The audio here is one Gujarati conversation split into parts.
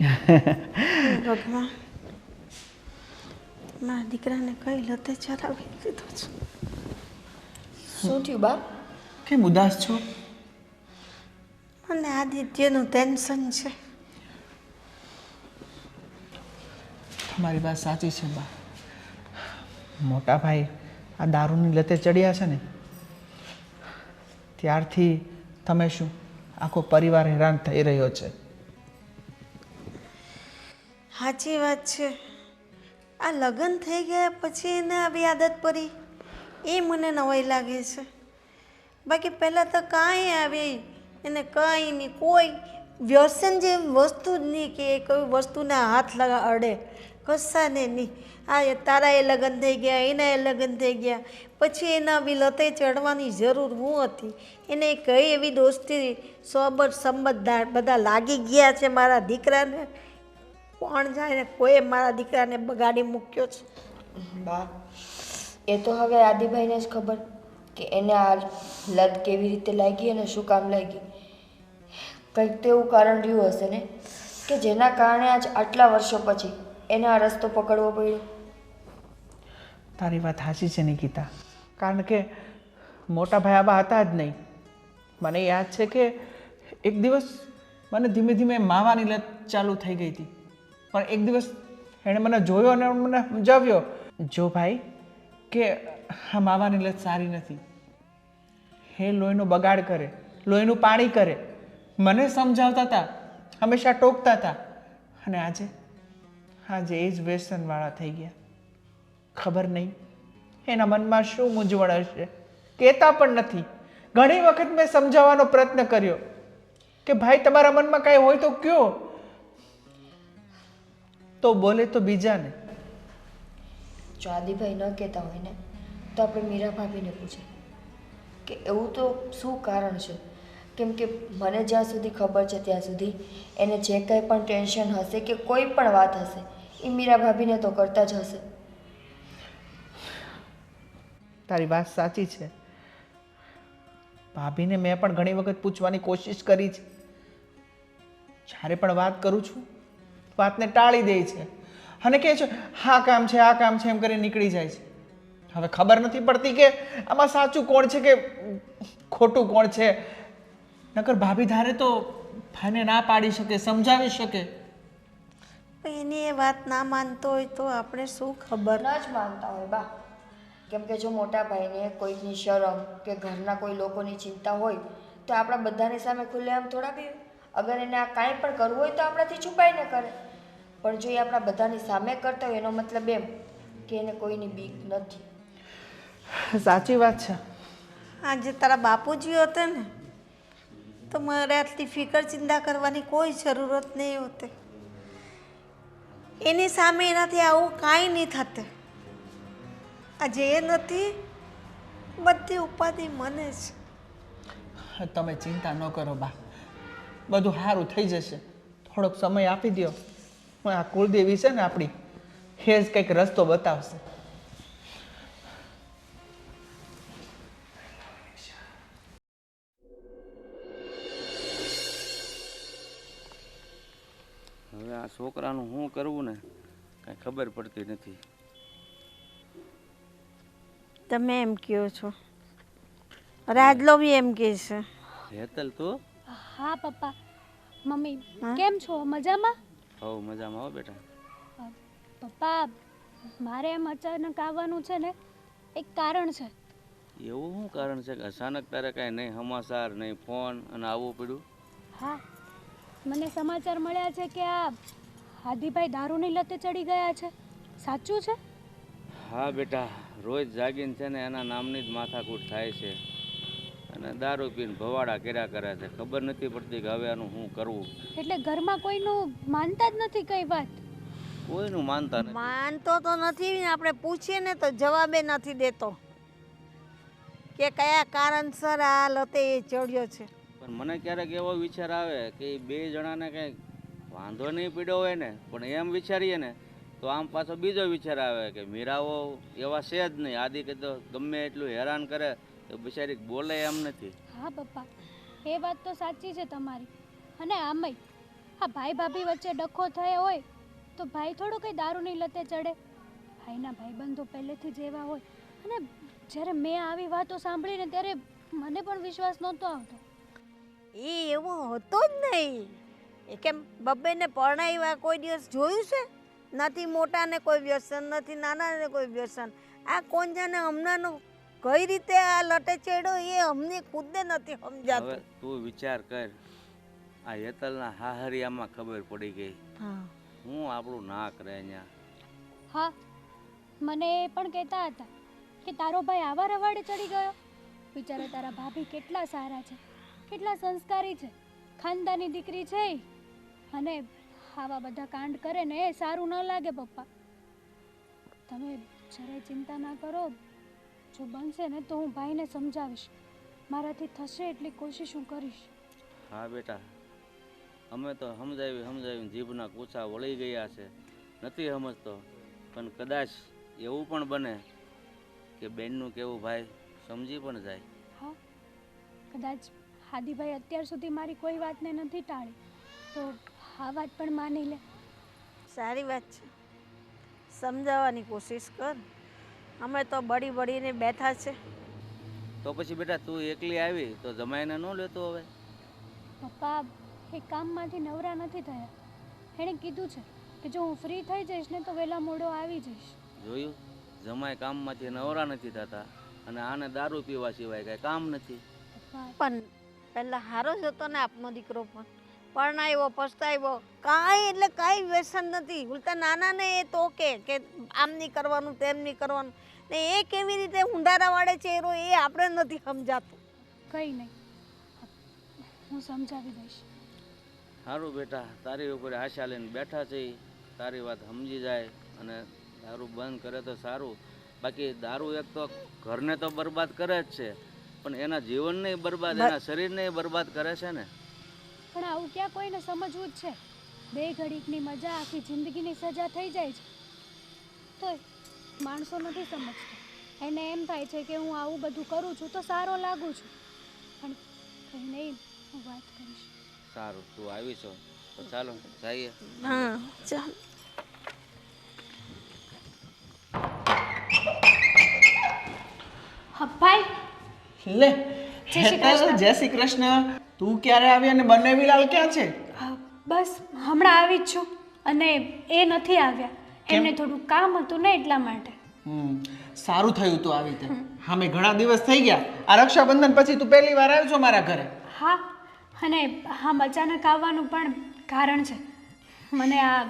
ભગવાન, મારા દીકરાને કઈ લતે ચલાવી દીધો છે. શું થયું બા? કેમ ઉદાસ છો? મને આદિત્યનું ટેન્શન છે. તમારી વાત સાચી છે બા. મોટા ભાઈ આ દારૂની લતે ચડ્યા છે ને ત્યારથી તમે શું આખો પરિવાર હેરાન થઈ રહ્યો છે. સાચી વાત છે. આ લગ્ન થઈ ગયા પછી એને આવી આદત પડી એ મને નવાઈ લાગે છે. બાકી પહેલાં તો કાંઈ આવી એને કાંઈ નહીં, કોઈ વ્યસન જેવી વસ્તુ જ નહીં કે કોઈ વસ્તુને હાથ અડે કશાને નહીં. આ તારા એ લગ્ન થઈ ગયા, એના એ લગ્ન થઈ ગયા પછી એના આવી લતે ચડવાની જરૂર હું હતી? એને કઈ એવી દોસ્તી સોબત સંબતદાર બધા લાગી ગયા છે મારા દીકરાને. કોણ જાણે કોઈ મારા દીકરાને બગાડી મૂક્યો છે. બા, એ તો હવે આદિભાઈને જ ખબર કે એને આ લત કેવી રીતે લાગી અને શું કામ લાગી. કંઈક તો એવું કારણ રહ્યું હશે ને કે જેના કારણે આજ આટલા વર્ષો પછી એને આ રસ્તો પકડવો પડ્યો. તારી વાત સાચી છે નિકિતા, કારણ કે મોટા ભાઈ આવા હતા જ નહીં. મને યાદ છે કે એક દિવસ મને ધીમે ધીમે માવાની લત ચાલુ થઈ ગઈ હતી, પણ એક દિવસ એણે મને જોયો અને મને સમજાવ્યો, જો ભાઈ કે આ માવાની લત સારી નથી, એ લોહીનો બગાડ કરે, લોહીનું પાણી કરે. મને સમજાવતા હતા, હંમેશા ટોકતા હતા, અને આજે એ જ વ્યસનવાળા થઈ ગયા. ખબર નહીં એના મનમાં શું મૂંઝવણ હશે, કહેતા પણ નથી. ઘણી વખત મેં સમજાવવાનો પ્રયત્ન કર્યો કે ભાઈ તમારા મનમાં કાંઈ હોય તો કયો, તો બોલે તો બીજાને. જો આદિભાઈ ન કહેતા હોય ને તો આપણે મીરા ભાભીને પૂછે કે એવું તો શું કારણ છે. કેમ કે મને જ્યાં સુધી ખબર છે ત્યાં સુધી એને જે કંઈ પણ ટેન્શન હશે કે કોઈ પણ વાત હશે એ મીરા ભાભીને તો કરતા જ હશે. તારી વાત સાચી છે. ભાભીને મેં પણ ઘણી વખત પૂછવાની કોશિશ કરી છે. જ્યારે પણ વાત કરું છું વાતને ટાળી દે છે અને કહે છે હા કામ છે, આ કામ છે એમ કરીને નીકળી જાય છે. હવે ખબર નથી પડતી કે આમાં સાચું કોણ છે કે ખોટું કોણ છે. નકર ભાભી ધારે તો ભાઈને ના પાડી શકે, સમજાવી શકે. એની એ વાત ના માનતો હોય તો આપણે શું ખબર? ન જ માનતા હોય બા. કેમ કે જો મોટા ભાઈને કોઈની શરમ કે ઘરના કોઈ લોકોની ચિંતા હોય તો આપણા બધાની સામે ખુલ્લેઆમ થોડા પીવે. અગર એને આ કાંઈ પણ કરવું હોય તો આપણાથી છુપાઈને કરે, પણ જો એ આપણા બધાની સામે કરતા હોય એનો મતલબ એમ કે એને કોઈની બીક નથી. સાચી વાત છે. આજે તારા બાપુજી હતા ને તો મારે આટલી ફિકર ચિંતા કરવાની કોઈ જરૂરત નહીં હોતી. એની સામે એનાથી આવું કાંઈ નહીં થતે. આજે એ નથી, બધી ઉપાધિ મને છે. તમે ચિંતા ન કરો બા, બધું સારું થઈ જશે. થોડોક સમય આપી દો. આ કુળદેવી છે ને આપણી, એ જ કંઈક રસ્તો બતાવશે. હવે આ છોકરાનું શું કરવું ને કાંઈ ખબર પડતી નથી. તમે એમ કહો છો, રાજલો બી એમ કહે છે. હેતલ તું? હા પપ્પા. મમ્મી કેમ છો? મજામાં? હવ મજામાં હો બેટા. પપ્પા, મારે એમ અચાનક આવવાનું છે ને એક કારણ છે. એવું શું કારણ છે કે અચાનક તારે કાંઈ નહીં સમાચાર નહીં ફોન અને આવવું પડ્યું? હા, મને સમાચાર મળ્યા છે કે આ આદિભાઈ દારૂની લતે ચડી ગયા છે. સાચું છે? હા બેટા, રોજ જાગીને છે ને એના નામની જ માથાકૂટ થાય છે અને દારૂ પીને ભવાડા કર્યા કરે છે. ખબર નથી પડતી કે હવે આનું શું કરવું. એટલે ઘરમાં કોઈનું માનતા જ નથી કઈ વાત? કોઈનું માનતા નથી. માનતો તો નથી ને, આપણે પૂછીએ ને તો જવાબે નથી દેતો કે કયા કારણસર આ લતે એ ચડ્યો છે. પણ મને ક્યારેક એવો વિચાર આવે કે એ બે જણાને કંઈક વાંધો નહીં પડ્યો હોય ને, પણ એમ વિચારીએ ને તો આમ પાછો બીજો વિચાર આવે કે મીરાઓ એવા છે જ નહીં. આદિ કે તો ગમે એટલું હેરાન કરે તો બિચારી બોલે એમ નથી. હા પપ્પા, એ વાત તો સાચી છે તમારી. અને આમય આ ભાઈ ભાભી વચ્ચે ડખો થયો હોય તો ભાઈ થોડો કંઈ દારૂની લતે ચડે. ભાઈના ભાઈબંધો પહેલેથી જ એવા હોય. અને જ્યારે મેં આવી વાતો સાંભળીને ત્યારે મને પણ વિશ્વાસ નહોતો આવતો. એ એવો હતો જ નહીં. એ કેમ બબ્બેને પરણાવ્યા કોઈ દિવસ જોયું છે? નથી મોટાને કોઈ વ્યસન, નથી નાનાને કોઈ વ્યસન. આ કોણ જાણે હમણાંનો કઈ રીતે આ લટે ચડ્યો એ અમને ખુદને નથી હવે સમજાતું. તું વિચાર કર, આ હેતલના હાહરિયામાં ખબર પડી ગઈ. હા, હું આપણું નાક રહે અહીંયા. હા, મને એ પણ કહેતા હતા કે તારો ભાઈ આવા રવાડે ચડી ગયો. બિચારા તારા ભાભી કેટલા સારા છે, કેટલા સંસ્કારી છે, ખાનદાની દીકરી છે ઈ. અને આવા બધા કાંડ કરે ને એ સારું ન લાગે પપ્પા. તમે જરાય ચિંતા ના કરો. જો બનશે ને તો હું ભાઈને સમજાવીશ. મારાથી થશે એટલી કોશિશ હું કરીશ. હા બેટા, અમે તો સમજાવીને જીભના કૂચા વળી ગયા છે. નથી સમજતો, પણ કદાચ એવું પણ બને કે બેનનું કેવું ભાઈ સમજી પણ જાય. હા, કદાચ હાદીભાઈ અત્યાર સુધી મારી કોઈ વાતને નથી ટાળી તો આ વાત પણ માની લે. સારી વાત છે. સમજાવવાની કોશિશ કર. અમે તો બળીને બેઠા છે. તો પછી બેટા તું એકલી આવી તો જમાઈને ન લેતો હવે? પપ્પા એ કામમાંથી નવરા નથી થયા. એણે કીધું છે કે જો હું ફ્રી થઈ જઈશ ને તો વહેલા મોડો આવી જઈશ. જોયું, જમાઈ કામમાંથી નવરા નથી થતા અને આને દારૂ પીવા સિવાય કાંઈ કામ નથી. પપ્પા પણ પહેલાં સારો જ હતો ને આપનો દીકરો. પણ પરણાવ્યો, પસ્તાવ્યો, કાંઈ એટલે કાંઈ વ્યસન નથી. ઉલટા નાનાને એ તો કે આમ નહીં કરવાનું, તેમ નહીં કરવાનું. ને એ કેવી રીતે ઊંડારા વાળે છે એ આપણે નથી સમજાતું. કંઈ નહીં, હું સમજાવી દઈશ. સારું બેટા, તારી ઉપર આશા લઈને બેઠા છે. તારી વાત સમજી જાય અને દારૂ બંધ કરે તો સારું. બાકી દારૂ એક તો ઘરને તો બરબાદ કરે જ છે, પણ એના જીવનને બરબાદ, એના શરીરને બરબાદ કરે છે ને. પણ આવું ક્યાં કોઈને સમજવું જ છે? બે ઘડીકની મજા આખી જિંદગીની સજા થઈ જાય છે. તોય માણસો નથી સમજતા. એને એમ થાય છે કે હું આવું બધું કરું છું તો સારો લાગુ છું. પણ કંઈ નહીં, હું વાત કરીશ. સારું, તું આવી છો તો ચાલો જઈએ. હા, ચાલ. હા ભાઈ, લે જય શ્રી હેતલ, કૃષ્ણ. જય શ્રી કૃષ્ણ. તું ક્યારે આવી અને બંને વિલાલ ક્યાં છે? બસ હમણાં આવી જ છું. અને એ નથી આવ્યા. એમને થોડું કામ હતું ને એટલા માટે. સારું થયું તું આવી તે. હા, મેં ઘણા દિવસ થઈ ગયા. આ રક્ષાબંધન પછી તું પહેલી વાર આવ્યો છો મારા ઘરે. હા, અને હા, અચાનક આવવાનું પણ કારણ છે. મને આ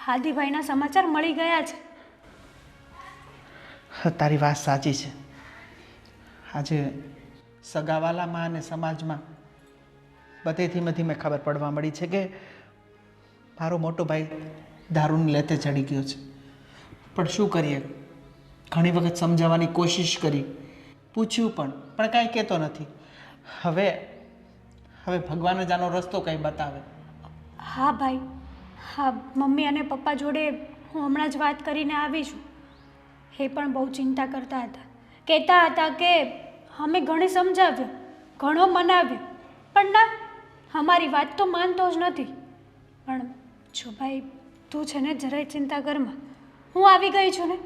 હાદીભાઈના સમાચાર મળી ગયા છે. તારી વાત સાચી છે. આજે સગાવાલામાં અને સમાજમાં બધે ધીમે ધીમે ખબર પડવા મળી છે કે મારો મોટો ભાઈ દારૂની લતે ચડી ગયો છે. પણ શું કરીએ, ઘણી વખત સમજાવવાની કોશિશ કરી, પૂછ્યું પણ કાંઈ કહેતો નથી. હવે ભગવાન જ આનો રસ્તો કંઈ બતાવે. હા ભાઈ, હા, મમ્મી અને પપ્પા જોડે હું હમણાં જ વાત કરીને આવી છું. એ પણ બહુ ચિંતા કરતા હતા. કહેતા હતા કે અમે ઘણી સમજાવ્યો, ઘણો મનાવ્યો, પણ ના, અમારી વાત તો માનતો જ નથી. પણ જો ભાઈ, તું છે ને જરાય ચિંતા કરમાં. હું આવી ગઈ છું ને,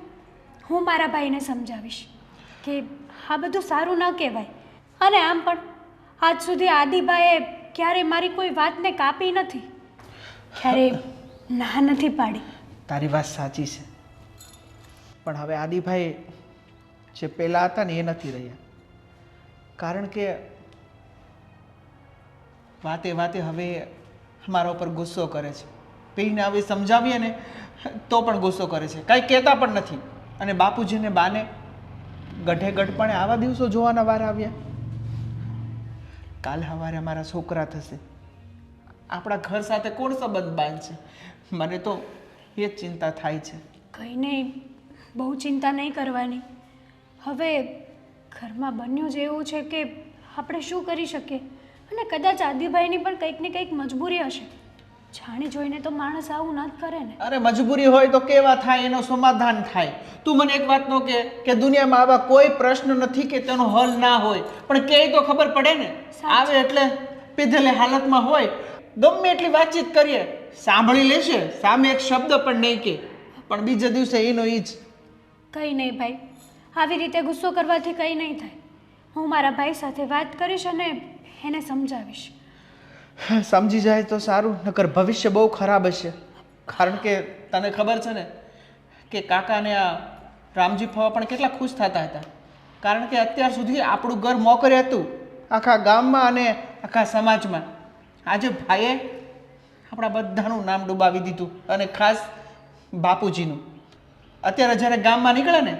હું મારા ભાઈને સમજાવીશ કે આ બધું સારું ન કહેવાય. અને આમ પણ આજ સુધી આદિભાઈએ ક્યારેય મારી કોઈ વાતને કાપી નથી, ક્યારેય ના નથી પાડી. તારી વાત સાચી છે, પણ હવે આદિભાઈ જે પહેલાં હતા ને એ નથી રહ્યા. કારણ કે વાતે હવે મારા ઉપર ગુસ્સો કરે છે. પીને આવી સમજાવીએ ને તો પણ ગુસ્સો કરે છે, કાંઈ કહેતા પણ નથી. અને બાપુજીને બાને ગઢે ગઢપણે આવા દિવસો જોવાના વાર આવ્યા. કાલ સવારે અમારા છોકરા થશે, આપણા ઘર સાથે કોણ સંબંધ બાંધશે? મને તો એ જ ચિંતા થાય છે. કંઈ નહીં, બહુ ચિંતા નહીં કરવાની. હવે ઘરમાં બન્યું જ એવું છે કે આપણે શું કરી શકીએ. અને કદાચ આદિભાઈની પણ કંઈક ને કંઈક મજબૂરી હશે. જાણી જોઈને તો માણસ આવું ન જ કરે ને. અરે મજબૂરી હોય તો કેવા થાય, એનો સમાધાન થાય. તું મને એક વાત નો કે દુનિયામાં આવા કોઈ પ્રશ્ન નથી કે તેનો હલ ના હોય, પણ કે તો ખબર પડે ને. આવે એટલે પીધેલી હાલતમાં હોય, ગમે એટલી વાતચીત કરીએ સાંભળી લેશે, સામે એક શબ્દ પણ નહીં કે, પણ બીજા દિવસે એનો ઈ જ. કંઈ નહીં ભાઈ, આવી રીતે ગુસ્સો કરવાથી કંઈ નહીં થાય. હું મારા ભાઈ સાથે વાત કરીશ અને એને સમજાવીશ. સમજી જાય તો સારું, નકર ભવિષ્ય બહુ ખરાબ હશે. કારણ કે તને ખબર છે ને કે કાકાને આ રામજી ફવા પણ કેટલા ખુશ થતા હતા. કારણ કે અત્યાર સુધી આપણું ઘર મોકરે હતું આખા ગામમાં અને આખા સમાજમાં. આજે ભાઈએ આપણા બધાનું નામ ડૂબાવી દીધું, અને ખાસ બાપુજીનું. અત્યારે જ્યારે ગામમાં નીકળે ને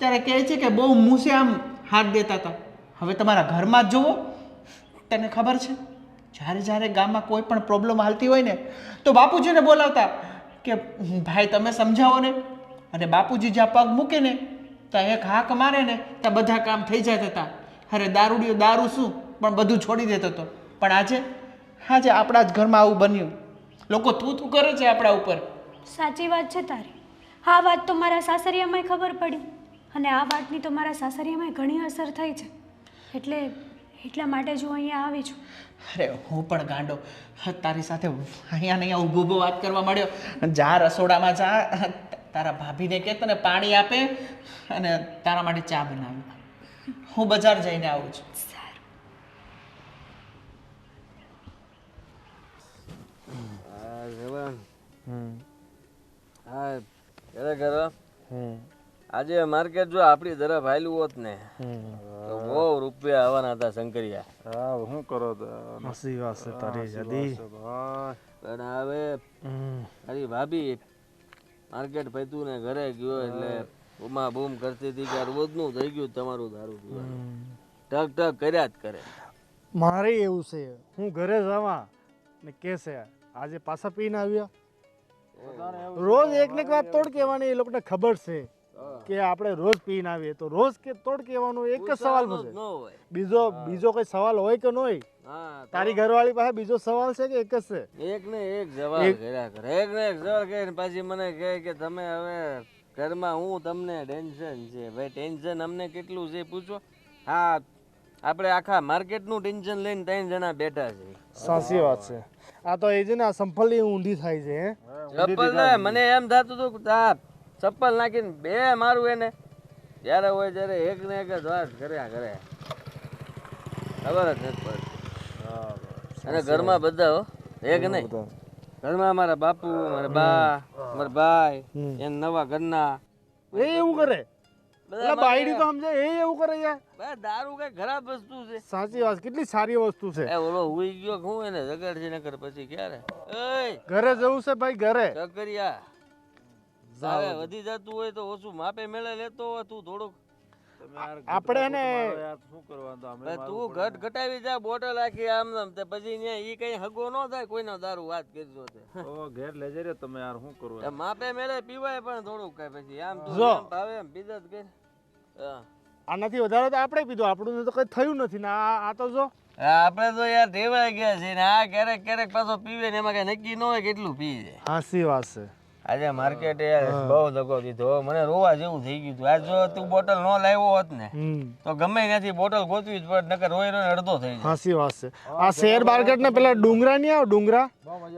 ત્યારે કહે છે કે બહુ મૂસે આમ હાથ દેતા હતા. હવે તમારા ઘરમાં જ જુઓ, તને ખબર છે જ્યારે જ્યારે ગામમાં કોઈ પણ પ્રોબ્લેમ હાલતી હોય ને તો બાપુજીને બોલાવતા કે ભાઈ તમે સમજાવો ને. અને બાપુજી જ્યાં પગ મૂકે ને ત્યાં એક હાક મારે ને ત્યાં બધા કામ થઈ જતા હતા. અરે દારૂડિયો દારૂ શું પણ બધું છોડી દેતો હતો. પણ આજે આપણા જ ઘરમાં આવું બન્યું. લોકો થૂ કરે છે આપણા ઉપર. સાચી વાત છે તારી. આ વાત તો મારા સાસરિયામાંય ખબર પડી, અને આ વાતની તો મારા સાસરિયામાં ઘણી અસર થઈ છે. એટલા માટે જ હું અહીંયા આવી છું. અરે હું પણ ગાંડો તારી સાથે અહીંયા ને અહીંયા ઊભો વાત કરવા મળ્યો. જા રસોડામાં જા, તારા ભાભીને કે તને પાણી આપે અને તારા માટે ચા બનાવી. હું બજાર જઈને આવું છું. આજે માર્કેટ જો આપણી તરફ આવેલું હોત ને તો બહુ રૂપિયા આવવાના હતા શંકરિયા. હા શું કરો તો હસી વાત છે તારી જદી. પણ હવે તારી ભાભી માર્કેટ પૈતું ને ઘરે ગયો એટલે બૂમા બૂમ કરતી હતી કે રોજનું થઈ ગયું તમારું દારૂ પીવાનું. ટક ટક કર્યા જ કરે. મારે એવું છે, હું ઘરે જવા ને કેસે આજે પાછા પીને આવ્યા. રોજ એક ને એક વાત તોડ કહેવાની. એ લોકોને ખબર છે કે આપણે રોજ પીને આવીએ તો રોજ કે તોડ કહેવાનું. એક જ સવાલ પૂછે, બીજો કોઈ સવાલ હોય કે ન હોય? તારી ઘરવાળી પાસે બીજો સવાલ છે કે એક જ છે? એક ને એક જવાબ કર્યા કરે, એક ને એક સવાલ કરીને પાછી મને કહે કે તમે હવે ઘરમાં હું તમને ટેન્શન છે. ભાઈ ટેન્શન અમને કેટલું છે પૂછો. હા આપણે આખા માર્કેટનું ટેન્શન લઈને 3 જણા બેઠા છે. સાચી વાત છે. આ તો એ છે ને આ સંફલી ઊંધી થાય છે. ચપ્પલ ને મને એમ થતું હતું કે આ ચપ્પલ નાખીને બે મારું એને જ્યારે હોય ત્યારે એક ને એક જ વાત કર્યા કરે. ખબર જ નથી પડતી. અને ઘરમાં બધા હો, એક નહીં, ઘરમાં મારા બાપુ, મારા બા, મારા ભાઈ, એના નવા ઘરના એ એવું કરે. બાયડી તો સમજે એ એવું કરે યાર. દારૂ કઈ ખરાબ વસ્તુ છે? સાચી વાત, કેટલી સારી વસ્તુ છે. ઓલો હુઈ ગયો હું એને જગાડશે નકર પછી ક્યારે ઘરે જવું છે ભાઈ, ઘરે. ચકરિયા તારે વધી જતું હોય તો ઓછું માપે મેળે લેતો હોય તું થોડુંક. આપણે ને તું ઘટ ઘટાવી જા બોટલ આખી આમ પછી ઈ કઈ હગો ન થાય કોઈનો દારૂ વાત કરજો ઘેર લઈ જજો તમે યાર. શું કરવું માપે મેળે પીવાય પણ થોડુંક કઈ પછી આમ ભાવે એમ પીધા જ કે આનાથી વધારે તો આપણે પીધું. આપણું તો કઈ થયું નથી ને આ તો જો આપણે તો યાર ટેવાઈ ગયા છે ને આ ક્યારેક ક્યારેક પાછો પીવે ને એમાં કઈ નક્કી ન હોય કેટલું પી જાય. હાસી વાત છે. આજે માર્કેટ યાર બહુ દગો દીધો. મને રોવા જેવું થઈ ગયું હતું. આજ જો તું બોટલ ન લાવ્યો હોત ને તો ગમે ત્યાંથી બોટલ ગોતવી જ પડે, નકર રોઈ રોઈને અડધો થઈ જાય. હાસી વાત છે. આ શેર માર્કેટ ને પેલા ડુંગરા નહીં આવે, ડુંગરા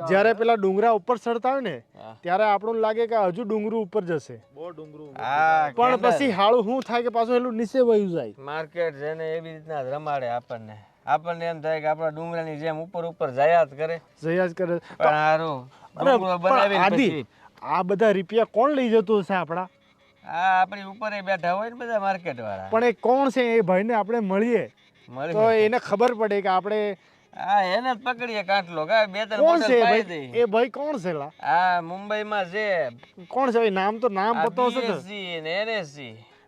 જ્યારે પેલા ડુંગરા ઉપર ચડતા હોય ને ત્યારે આપણને લાગે કે હજુ ડુંગરું ઉપર જશે, પણ પછી હાળું શું થાય કે પાછું એટલું નીચે વયું જાય. માર્કેટ છે ને એવી રીતના રમાડે આપણને. આપણને એમ થાય કે આપણા ડુંગરાની જેમ ઉપર ઉપર જયા જ કરે. પણ હારું ડુંગરો બનાવીને પછી આ બધા રૂપિયા કોણ લઈ જતું હશે આપણા? આ આપણી ઉપર બેઠા હોય ને બધા માર્કેટ વાળા. પણ એ કોણ છે? એ ભાઈને આપણે મળીએ તો એને ખબર પડે કે આપણે હા એને જ પકડીએ કાટલો કા બે ત્રણ કોણ બોટલ છે પાઈ ભાઈ? દઈએ. એ ભાઈ કોણ છે લા? આ મુંબઈમાં છે. કોણ છે ભાઈ? નામ તો નામ પતો હશે તો. BSc ને NSc.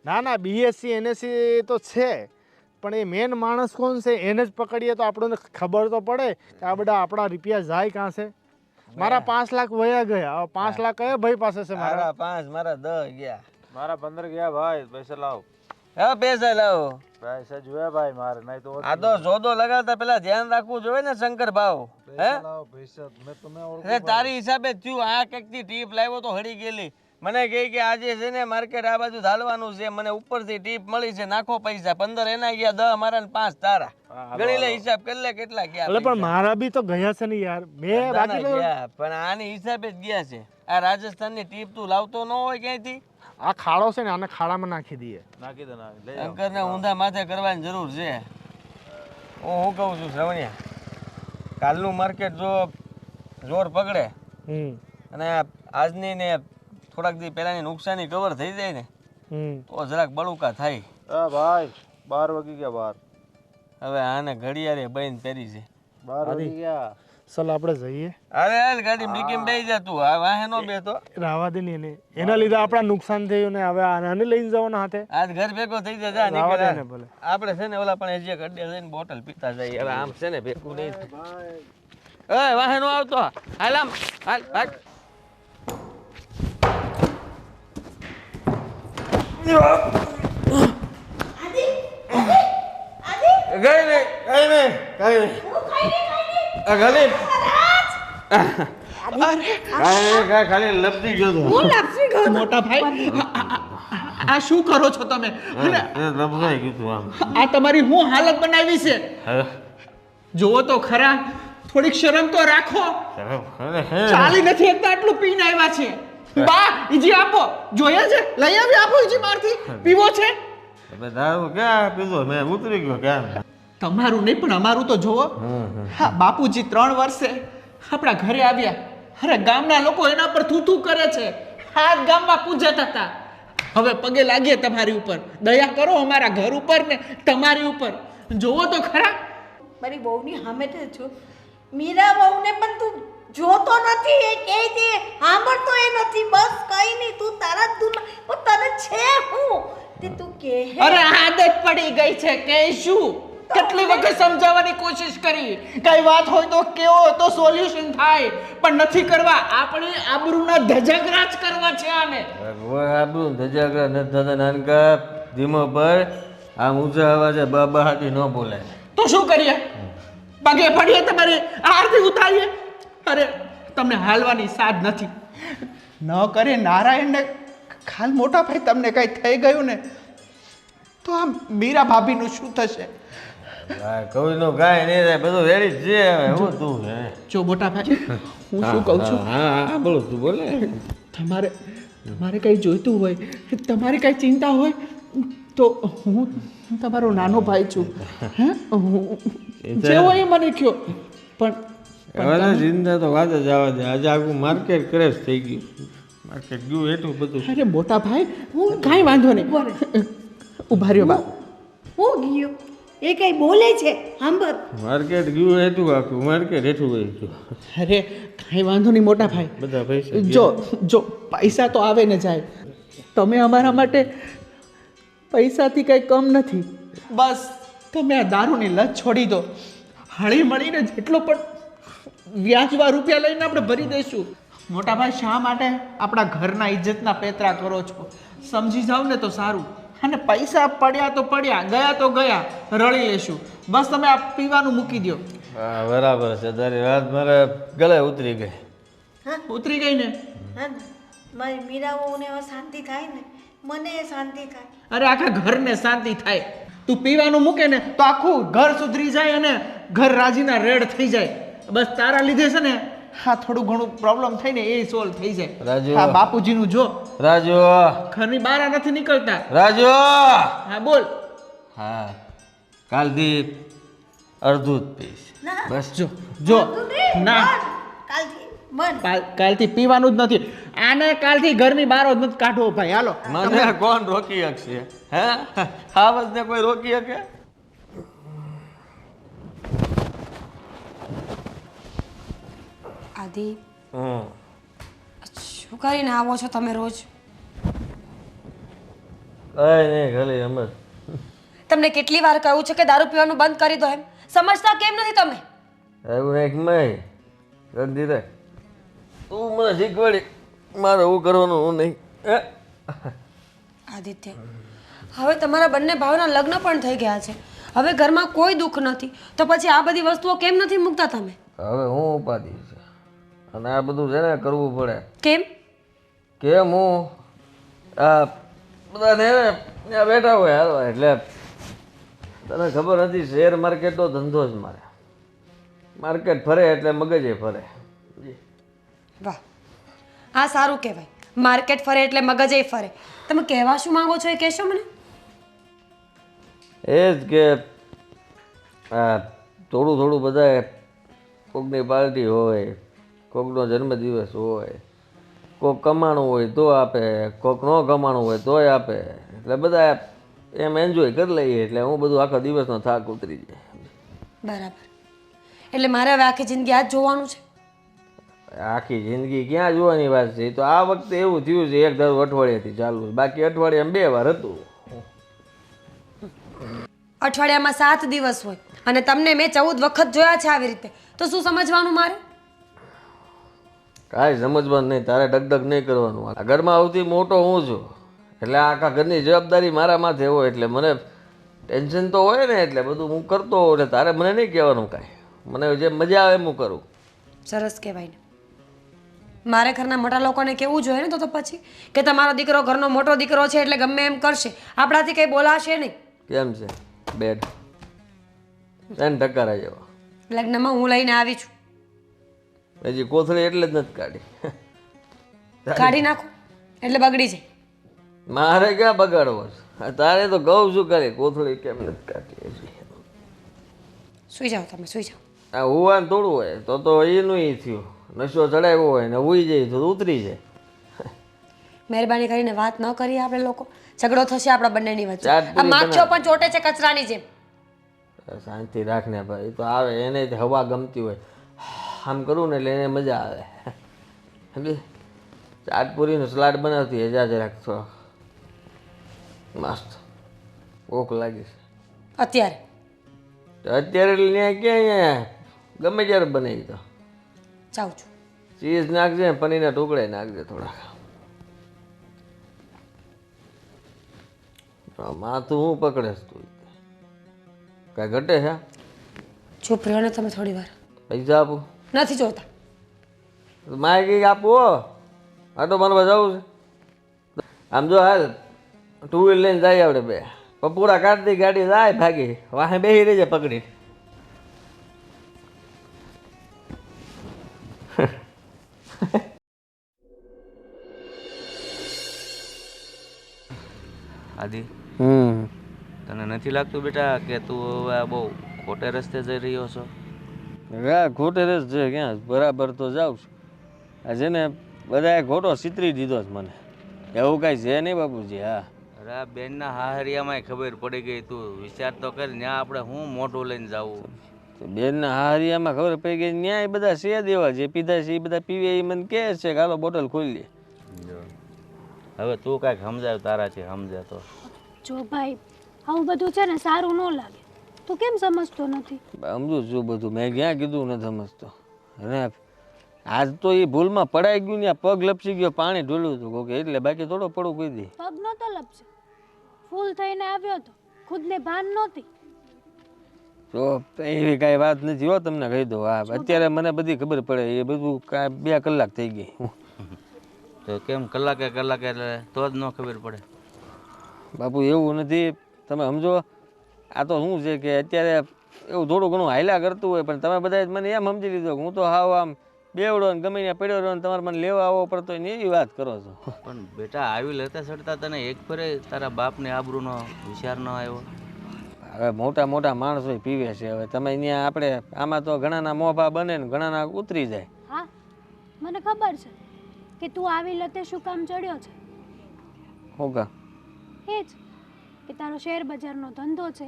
ના BSc NSc તો છે, પણ એ મેન માણસ કોણ છે એને જ પકડીએ તો આપણને ખબર તો પડે કે આ બધા આપણા રૂપિયા જાય કાં છે. મારા 5 લાખ વયા ગયા. 5 લાખ કયા ભાઈ પાસે છે? મારા 5 મારા 10 ગયા. મારા 15 ગયા ભાઈ. પૈસા લાવો. હા પૈસા લાવો. પૈસા જોયા ભાઈ મારે, નહીં તો આ તો સોદો લગાવતા પેલા ધ્યાન રાખવું જોઈએ ને શંકર ભાવ. હે પૈસા મેં તમે તારી હિસાબે થયું. આ કઈક થી ટીપ લાવ્યો તો હળી ગયેલી. મને કહે કે આજે છે ને માર્કેટ આ બાજુ ધાલવાનું છે, મને ઉપરથી ટીપ મળી છે, નાખો પૈસા, 15 એના ગયા, 10 મારા ને 5 તારા. ગણી લે, હિસાબ કરી લે કેટલા ગયા. એટલે પણ મારા બી તો ગયા છે ને યાર, મેં બાકી તો ગયા, પણ આની હિસાબે જ ગયા છે. આ રાજસ્થાનની ટીપ તું લાવતો ન હોય ક્યાંયથી? આ ખાડો છે ને આને ખાડામાં નાખી દઈએ. શંકરને ઊંધા માથે કરવાની જરૂર છે. હું કહું છું શ્રવણિયા, કાલનું માર્કેટ જો જોર પકડે અને આજની ને થોડાક દી પહેલાની નુકસાની કવર થઈ જાય ને તો જરાક બળુકા થાય. ભાઈ 12 વાગી ગયા. હવે આને ઘડિયાળે બંધ પહેરી છે. 12 વાગી ગયા. ચાલ આપણે જઈએ. અરે હાલ ગાડી ડીકીમાં બેસી જા તું. આ વાહે નો બેતો. રાવા દે ને એને, એના લીધે આપણા નુકસાન થયું ને હવે આને લઈને જવાના હાથે. આજ ઘર ભેગો થઈ જાય. જા રાવા દે ને નીકળ. ભલે. આપણે છે ને ઓલા પણ હજી અડ્ડે જઈને બોટલ પીતા જઈએ. હવે આમ છે ને ભેગું નહીં. એ વાહે નો આવતો. હાલ આમ હાલ ભાગ. ગઈ નહીં, કઈ નહીં, કઈ નહીં. ખાલી ખાલી લપસી ગયો તો. મોટા ભાઈ આ શું કરો છો તમે? લપસાઈ ગયું તું આમ. આ તમારી હું હાલત બનાવી છે. જોવો તો ખરા, થોડીક શરમ તો રાખો. ચાલી નથી એકદમ આટલું પીને આવ્યા છે. બા ઈજી આપો. જોયા છે? લઈ આવી આપો ઈજી મારથી. પીવો છે? દારૂ ક્યાં પીધો? મેં ઉતરી ગયો ક્યાં? તમારું નહીં પણ અમારું તો જોવો. હા, બાપુજી 3 વર્ષે આપણા ઘરે આવ્યા. અરે ગામના લોકો એના પર થૂથું કરે છે. હાથ ગામમાં પૂજાતા હતા. હવે પગે લાગીએ તમારી ઉપર. દયા કરો અમારા ઘર ઉપર ને તમારી ઉપર. જોવો તો ખરા. મારી બહુની સામે જ છો. મીરા બહુને પણ તું જોતો નથી, એ કહે છે સાંભળતો એ નથી. બસ કઈ નહીં, તું તારા જ દુનિયા તને છે હું તે તું કહે. અરે આદત પડી ગઈ છે કે શું? કેટલી વખત સમજાવવાની કોશિશ કરી. કઈ વાત હોય તો કેવો તો સોલ્યુશન થાય, પણ નથી કરવા. આપણી આબરૂના ધજાગરા જ કરવા છે આને. આબરૂ ધજાગરા નથી થતા નાનકા. ધીમો પર આમ ઊંચા અવાજે બાબા હાથી ન બોલાય. તો શું કરીએ? પગે પડીએ તમારી આરતી ઉતારીએ? અરે તમને હાલવાની સાધ નથી. ન કરે નારાયણને ખાલ મોટા ભાઈ તમને કઈ થઈ ગયું ને તો આ મીરા ભાભીનું શું થશે? કવિનો ગાય નહીં થાય, બધું રેડી જ છે. હવે હું તું છે જો મોટા ભાઈ, હું શું કહું છું, હા બોલો તું બોલે. તમારે કઈ જોઈતું હોય, તમારી કઈ ચિંતા હોય તો હું તમારો નાનો ભાઈ છું. હે જે હોય એ મને કયો. પણ ચિંતા તો વાત જ આવવા દે. આજે આખું માર્કેટ ક્રેશ થઈ ગયું. માર્કેટ ગયું એટલું બધું. અરે મોટા ભાઈ, હું કાંઈ વાંધો નહીં. ઉભા રહ્યો બા. હું ગયો એ કઈ બોલે છે સાંભળ. માર્કેટ ગયું એટલું આખું માર્કેટ એટલું ગયું. અરે કાંઈ વાંધો નહીં મોટા ભાઈ. બધા પૈસા જો પૈસા તો આવે ને જાય. તમે અમારા માટે પૈસાથી કંઈ કમ નથી. બસ તમે આ દારૂની લત છોડી દો. હળી મળીને જેટલો પણ વ્યાજવા રૂપિયા લઈને આપણે ભરી દઈશું. મોટા ભાઈ, શા માટે આપણા ઘરના ઇજ્જતના પેતરા કરો છો? સમજી જાવ ને તો સારું. અને પૈસા પડ્યા તો પડ્યા, ગયા તો ગયા, રળી લેશું. બસ તમે આ પીવાનું મૂકી દો. હા બરાબર છે. તારી વાત મારે ગળે ઉતરી ગઈ. ઉતરી ગઈ ને? હા ને, મારી મીરા બહુને હવે શાંતિ થાય ને મને શાંતિ થાય. અરે આખા ઘરને શાંતિ થાય. તું પીવાનું મૂકે ને તો આખું ઘર સુધરી જાય અને ઘર રાજીના રેડ થઈ જાય. બસ તારા લીધે છે ને હા થોડું ઘણું પ્રોબ્લેમ થઈને એ સોલ્વ થઈ જાય. રાજુ, હા બાપુજીનું જો. રાજુ, ઘરની બહાર નથી નીકળતા. રાજુ. હા બોલ. હા કાલથી અડધું જ પીશ. બસ જો ના, કાલથી બંધ. કાલથી પીવાનું જ નથી. આને કાલથી ઘરની બહાર જ નથી કાઢવો ભાઈ. હાલો. મને કોણ રોકી શકશે? હે આ વસ્તુને કોઈ રોકી શકે? આદિ, શું કરીને આવો છો તમે રોજ? કઈ નહીં, ખાલી એમ જ. તમને કેટલી વાર કહ્યું છે કે દારૂ પીવાનું બંધ કરી દો? એમ સમજતા કેમ નથી તમે? એવું એક મય કરી દે. તું મને શીખવાડી, મારે એવું કરવાનું હું નહીં. આદિત્ય, હવે તમારા બંને ભાવના લગ્ન પણ થઈ ગયા છે. હવે ઘરમાં કોઈ દુઃખ નથી તો પછી આ બધી વસ્તુઓ કેમ નથી મૂકતા તમે? હવે હું ઉપાધિ છે અને આ બધું છે ને કરવું પડે. કેમ? કેમ હું આ બધાને ત્યાં બેઠા હોય હાલવા એટલે તને ખબર નથી શેર માર્કેટનો ધંધો જ મારે માર્કેટ ફરે એટલે મગજે ફરે વાહ આ સારું કહેવાય માર્કેટ ફરે એટલે મગજે ફરે તમે કહેવા શું માંગો છો એ કહેશો મને એ જ કે આ થોડું થોડું બધાએ કોકની પાર્ટી હોય કોકનો જન્મદિવસ હોય કોક કમાણું હોય તો આપે કોક ન કમાણું હોય તોય આપે એટલે બધા એમ એન્જોય કરી લઈએ એટલે હું બધું આખા દિવસનો થાક ઉતરી જાય બરાબર એટલે મારે હવે આખી જિંદગી આ જ જોવાનું છે આખી જિંદગી ક્યાં જોવાની વાત છે તો આ વખતે એવું થયું છે એક ધારું અઠવાડિયાથી ચાલુ બાકી અઠવાડિયામાં 2 વાર હતું અઠવાડિયામાં 7 દિવસ હોય અને તમને મેં 14 વખત જોયા છે આવી રીતે તો શું સમજવાનું મારે કાંઈ સમજવાનું નહીં તારે ડગડગ નહીં કરવાનું આ ઘરમાં સૌથી મોટો હું છું એટલે આખા ઘરની જવાબદારી મારા માથે હોય એટલે મને ટેન્શન તો હોય ને એટલે બધું હું કરતો હોઉં એટલે તારે મને નહીં કહેવાનું કાંઈ મને જે મજા આવે એમ હું કરું સરસ કહેવાય ને મારે ઘરના મોટા લોકોને કહેવું જોઈએ ને તો પછી કે તમારો દીકરો ઘરનો મોટો દીકરો છે એટલે ગમે એમ કરશે આપણાથી કંઈ બોલાશે નહીં કેમ છે બેડ 10% જેવો લગ્નમાં હું લઈને આવી છું હજી કોથળી એટલે જ નથી કાઢી કાઢી નાખો એટલે બગડી જાય મારે ક્યાં બગાડવો છે તારે તો ગૌ શું કરે કોથળી કેમ નથી કાઢી હજી સૂઈ જાઓ તમે સૂઈ જાઓ આ હોવાનું થોડું હોય તો એનું થયું નશો ચડાવ્યો હોય ને ઉઈ જાય તો ઉતરી જાય મહેરબાની કરીને વાત ન કરીએ આપણે લોકો ઝઘડો થશે આપણા બંનેની વચ્ચે ચાટ આ માખીઓ પણ ચોટે છે કચરાની જેમ શાંતિ રાખને ભાઈ તો આવે એને હવા ગમતી હોય આમ કરું ને એટલે એને મજા આવે સમજી ચાટપુરીનું સલાડ બનાવતી હોય જા જરાક થોડો મસ્ત ભૂખ લાગી છે અત્યારે અત્યારે એટલે ત્યાં ક્યાં ગમે ત્યારે બનાવી તો જાઉં છું ચીઝ નાખજે પનીરના ટુકડે નાખજે થોડાક માથું હું પકડેશ તું કાંઈ ઘટે છે ચૂપ રહ્યો ને તમે થોડી વાર પૈસા આપું નથી જોતા મારે કંઈક આપવું હો આટો મારવા જવું છે આમ જો હાલ 2 વ્હીલ લઈને જાય આપણે બે પપુરા કાઢતી ગાડી જાય ભાગી વાહે બેસી રહી જાય પકડી આદિ તને નથી લાગતું બેટા કે તું હવે બહુ ખોટે રસ્તે જઈ રહ્યો છો હા ખોટે રસ છે ક્યાં બરાબર તો જાઉં છું આ છે ને બધાએ ખોટો ચિતરી દીધો જ મને એવું કાંઈ છે નહીં બાપુજી હા અરે આ બેનના હાહરિયામાં ખબર પડી ગઈ તું વિચાર તો કર ત્યાં આપણે હું મોટું લઈને જાવું બેનના હાહરિયામાં ખબર પડી ગઈ ન્યાય બધા છે દેવા જે પીધા છે એ બધા પીવે એ મને કહે છે કે હાલો બોટલ ખોલી હવે તું કાંઈક સમજાવ તારાથી સમજે તો જો ભાઈ આવું બધું છે ને સારું ન લાગે તું કેમ સમજતો નથી સમજુ છું બધું મેં ક્યાં કીધું નથી સમજતો અને આજ તો એ ભૂલમાં પડાઈ ગયું ને પગ લપસી ગયો પાણી ઢોલ્યું હતું કોકે એટલે બાકી થોડો પડું કહી દે પગ નતો લપસે ફૂલ થઈને આવ્યો તો ખુદને ભાન નહોતી તો એવી કાંઈ વાત નથી હો તમને કહી દો હા અત્યારે મને બધી ખબર પડે એ બધું કાંઈ 2 કલાક થઈ ગઈ તો કેમ કલાકે એટલે તો જ ન ખબર પડે બાપુ એવું નથી તમે સમજો આ તો શું છે કે અત્યારે એવું થોડું ઘણું હાલ્યા કરતું હોય પણ તમે બધા મને એમ સમજી લીધો કે હું તો હાવ આમ બેવડો ને ગમે ત્યાં પડ્યો રહ્યો ને તમારે મને લેવા આવવો પડતો ને એવી વાત કરો છો પણ બેટા આવી લેતા ચડતા તને એક ફરે તારા બાપને આબરૂનો વિચાર ન આવ્યો હવે મોટા મોટા માણસો પીવે છે હવે તમે અહીંયા આપણે આમાં તો ઘણાના મોભા બને ને ઘણાના ઉતરી જાય હા મને ખબર છે કે તું આવી લતે શું કામ ચડ્યો છે શું કામ એ જ કે તારો શેર બજારનો ધંધો છે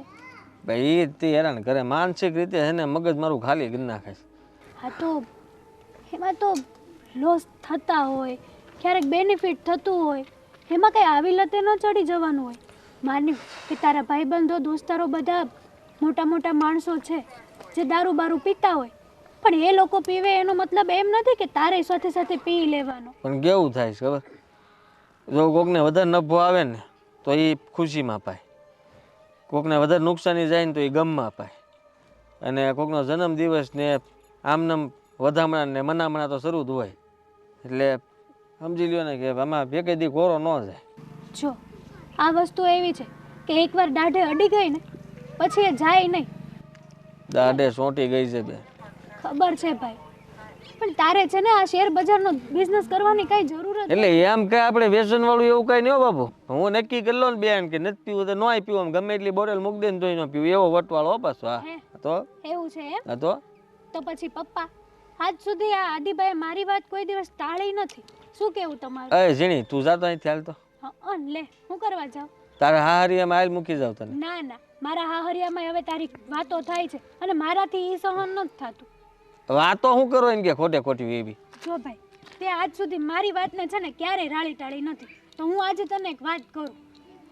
ભાઈ એ જ તે હેરાન કરે માનસિક રીતે છે ને મગજ મારું ખાલી કરી નાખે છે હા તો એમાં તો લોસ થતા હોય ક્યારેક બેનિફિટ થતું હોય એમાં કંઈ આવી લતે ન ચડી જવાનું હોય માન્યું કે તારા ભાઈબંધો દોસ્તારો બધા મોટા મોટા માણસો છે જે દારૂ બારૂ પીતા હોય પણ એ લોકો પીવે એનો મતલબ એમ નથી કે તારે સાથે સાથે પી લેવાનો પણ કેવું થાય છે ખબર જો કોકને વધારે નફો આવે ને તો એ ખુશીમાં પાય કોકને વધારે નુકસાની જાય ને તો એ ગમમાં પાય અને કોકનો જન્મદિવસ ને આમનામ વધામણા ને મનામણા તો શરૂ જ હોય એટલે સમજી લ્યો ને કે આમાં ભેગે દી કોરો ન જાય. જો આ વસ્તુ એવી છે કે એકવાર દાઢે અડી ગઈ ને પછી એ જાય નહીં. દાઢે સોંટી ગઈ છે બેન. ખબર છે ભાઈ, પણ તારે છે ને આ શેર બજારનો બિઝનેસ કરવાની કઈ જરૂર જ એટલે એમ કે આપણે વ્યસન વાળું એવું કઈ નહીં હો બાપુ. હું નક્કી કરી લો ને બેન કે નથી પીવું તો નોય પીવું, ગમે એટલી બોટલ મૂકી દે ને તોય ન પીવું, એવો વટવાળો હો પાછો. હા હે? તો એવું છે એમ? હા તો પછી પપ્પા આજ સુધી આ આદિભાઈ મારી વાત કોઈ દિવસ ટાળી નથી. શું કેવું તમારું? અરે ઝીણી તું જાતો અહીંથી હાલ તો. હા લે હું કરવા જાઉં? તારે હાહરિયામાં હાલ મૂકી જાવ તને. ના ના, મારા હાહરિયામાં હવે તારી વાતો થાય છે અને મારાથી એ સહન નથી થતું. વાતો શું કરો એમ કે ખોટે ખોટી એવી. જો ભાઈ, તે આજ સુધી મારી વાતને છે ને ક્યારેય રાળી ટાળી નથી, તો હું આજે તને એક વાત કરું,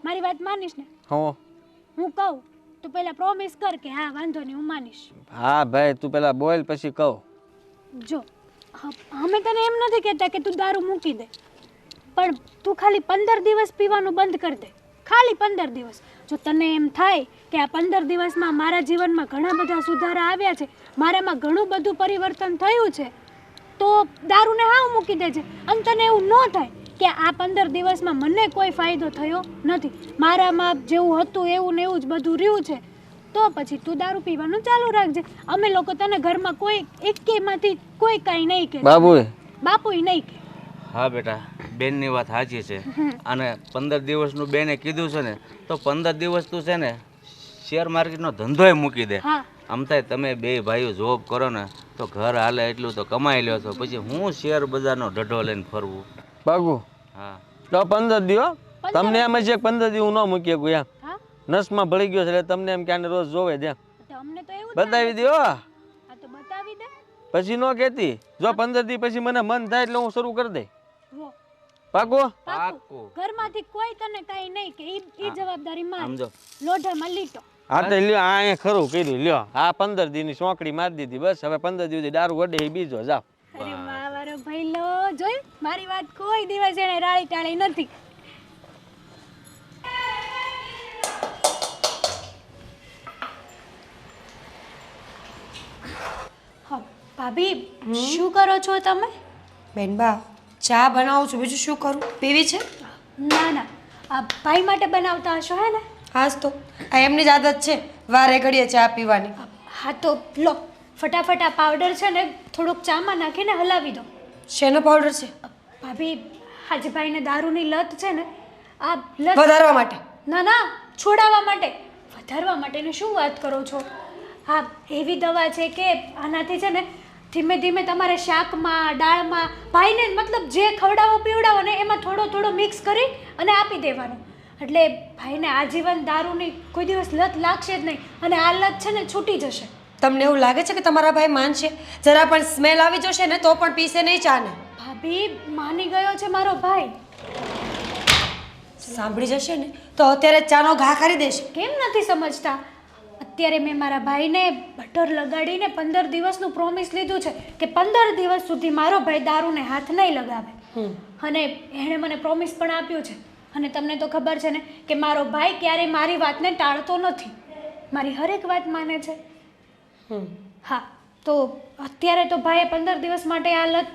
મારી વાત માનીશ ને? હું કહું તું પહેલા પ્રોમિસ કર કે હા વાંધો નહીં હું માનીશ. હા ભાઈ તું પેલા બોલ પછી કહું. જો અમે તને એમ નથી કહેતા કે તું દારૂ મૂકી દે, પણ તું ખાલી 15 દિવસ પીવાનું બંધ કરી દે, ખાલી 15 દિવસ. જો તને એમ થાય કે આ 15 દિવસમાં મારા જીવનમાં ઘણા બધા સુધારા આવ્યા છે, મારામાં ઘણું બધું પરિવર્તન થયું છે, તો દારૂને હાવ મૂકી દેજે. અને તને એવું ન થાય કે આ 15 દિવસમાં મને કોઈ ફાયદો થયો નથી, મારામાં જેવું હતું એવું ને એવું જ બધું રહ્યું છે, તો પછી તું દારૂ પીવાનું ચાલુ રાખજે. અમે લોકો તને ઘરમાં કોઈ એકેમાંથી કોઈ કાંઈ નહીં કે બાપુય નહીં કે. હા બેટા, બેનની વાત સાચી છે. અને 15 દિવસનું બેને કીધું છે ને, તો 15 દિવસ તું છે ને શેર માર્કેટનો ધંધોય મૂકી દે. આમ થાય તમે બે ભાઈઓ જોબ કરો ને તો ઘર હાલે એટલું તો કમાઈ લ્યો છો, પછી હું શેર બજારનો ઢઢો લઈને ફરવું. બાગુ હા તો 15 દિવસ તમને એમ છે 15 દિવસ ન મૂકી શકું એમ. નસમાં ભળી ગયો છે એટલે તમને એમ કે આને રોજ જોવે ત્યાં અમને તો એવું બતાવી દો. આ તો બતાવી દે પછી નો કહેતી. જો 15 દિવસ પછી મને મન થાય એટલે હું શરૂ કરી દઈ. પાકું? પાકું. ઘરમાંથી કોઈ તને કાઈ નહીં કે ઈ જવાબદારી મારી. લોઢામાં લીટો. હા તો લ્યો આ અહીંયા ખરું કર્યું. લ્યો આ 15 દિવસની સોંકડી મારી દીધી, બસ હવે 15 દિવસ દારૂ વડે એ બીજો જાવ. અરે મારો ભઈલો જોઈ, મારી વાત કોઈ દિવસ એને રાળી ટાળી નથી. ભાભી શું કરો છો તમે? બેનબા ચા બનાવું છું, બીજું શું કરું? પીવી છે? ના ના, આ ભાઈ માટે બનાવતા હશો હે ને? હાસ તો આ એમની જ આદત છે વારે ઘડીએ ચા પીવાની. હા તો લો ફટાફટ આ પાવડર છે ને થોડુંક ચામાં નાખીને હલાવી દો. શેનો પાવડર છે? ભાભી આજે ભાઈને દારૂની લત છે ને, આ લત વધારવા માટે? ના ના, છોડાવવા માટે. વધારવા માટેની શું વાત કરો છો? હા એવી દવા છે કે આનાથી છે ને ધીમે ધીમે તમારે શાકમાં દાળમાં ભાઈને મતલબ જે ખવડાવો પીવડાવો ને એમાં થોડો થોડો મિક્સ કરી અને આપી દેવાનું, એટલે ભાઈને આજીવન દારૂની કોઈ દિવસ લત લાગશે જ નહીં અને આ લત છે ને છૂટી જશે. તમને એવું લાગે છે કે તમારા ભાઈ માનશે? જરા પણ સ્મેલ આવી જશે ને તો પણ પીશે નહીં ચા ને? ભાભી માની ગયો છે મારો ભાઈ. સાંભળી જશે ને તો અત્યારે ચાનો ઘા કરી દેશે. કેમ નથી સમજતા? અત્યારે મેં મારા ભાઈને બટર લગાડીને 15 દિવસનું પ્રોમિસ લીધું છે કે 15 દિવસ સુધી મારો ભાઈ દારૂને હાથ નહીં લગાવે. અને એણે મને પ્રોમિસ પણ આપ્યું છે. અને તમને તો ખબર છે ને કે મારો ભાઈ ક્યારેય મારી વાતને ટાળતો નથી, મારી હરેક વાત માને છે. હા તો અત્યારે તો ભાઈએ 15 દિવસ માટે આ લત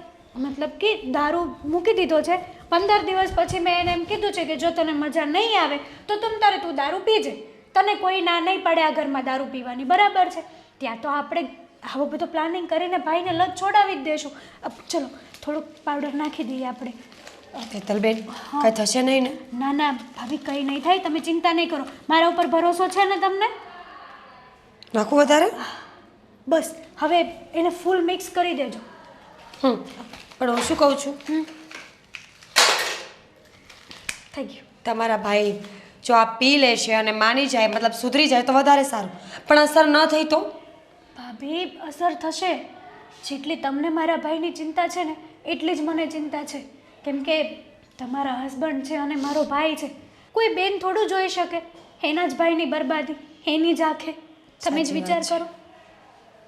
મતલબ કે દારૂ મૂકી દીધો છે. 15 દિવસ પછી મેં એને એમ કીધું છે કે જો તને મજા નહીં આવે તો તારે તું દારૂ પીજે, તને કોઈ ના નહીં પડે આ ઘરમાં દારૂ પીવાની, બરાબર છે? ત્યાં તો આપણે આવો બધો પ્લાનિંગ કરીને ભાઈને લત છોડાવી જ દઈશું. ચલો થોડુંક પાવડર નાખી દઈએ આપણે. તેતલબેન કઈ થશે નહીં ને? ના ના ભાભી કંઈ નહીં થાય, તમે ચિંતા નહીં કરો, મારા ઉપર ભરોસો છે ને તમને? નાખું વધારે? બસ હવે એને ફૂલ મિક્સ કરી દેજો. પણ હું શું કહું છું, થઈ ગયું. તમારા ભાઈ જો આ પી લેશે અને માની જાય મતલબ સુધરી જાય તો વધારે સારું, પણ અસર ન થઈ તો? ભાભી અસર થશે. જેટલી તમને મારા ભાઈની ચિંતા છે ને એટલી જ મને ચિંતા છે, કેમ કે તમારા હસબન્ડ છે અને મારો ભાઈ છે. કોઈ બેન થોડું જોઈ શકે એના જ ભાઈની બરબાદી એની જ આંખે? તમે જ વિચાર કરો.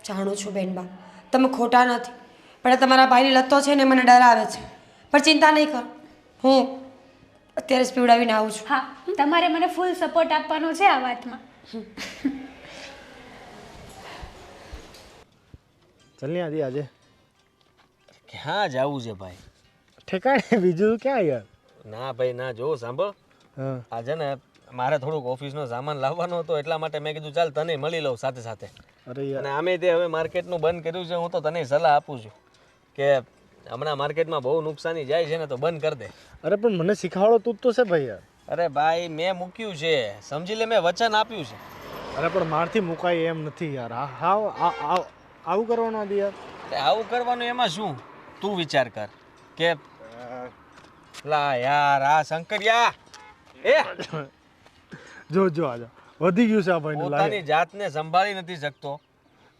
જાણું છું બેનબા તમે ખોટા નથી, પણ તમારા ભાઈની લતો છે ને મને ડરાવે છે. પણ ચિંતા નહીં કરો, હું અત્યારે જ પીવડાવીને આવું છું. હા તમારે મને ફૂલ સપોર્ટ આપવાનો છે આ વાતમાં. ચાલ ને આજે ક્યાં જવું છે ભાઈ? ઠેકાણે બીજું ક્યાં યાર? ના ભાઈ ના, જો સાંભળ, હા આજે ને મારે થોડુંક ઓફિસનો સામાન લાવવાનો હતો, એટલા માટે મેં કીધું ચાલ તને મળી લઉં સાથે સાથે. અરે યાર અને આમે તે હવે માર્કેટનું બંધ કર્યું છે. હું તો તને સલાહ આપું છું કે હમણાં માર્કેટમાં બહુ નુકસાની જાય છે ને, તો બંધ કરી દે. અરે પણ મને શીખવાડો તું જ તો છે ભાઈ યાર. અરે ભાઈ મેં મૂક્યું છે, સમજી લે, મેં વચન આપ્યું છે. અરે પણ મારથી મુકાય એમ નથી યાર. આવું કરવાનું હતી યાર. તે આવું કરવાનું એમાં શું? તું વિચાર કર કે લા યાર આ શંકરિયા એ જો જો આજા વધી ગયું છે આ ભાઈનું પોતાની જાતને સંભાળી નથી શકતો.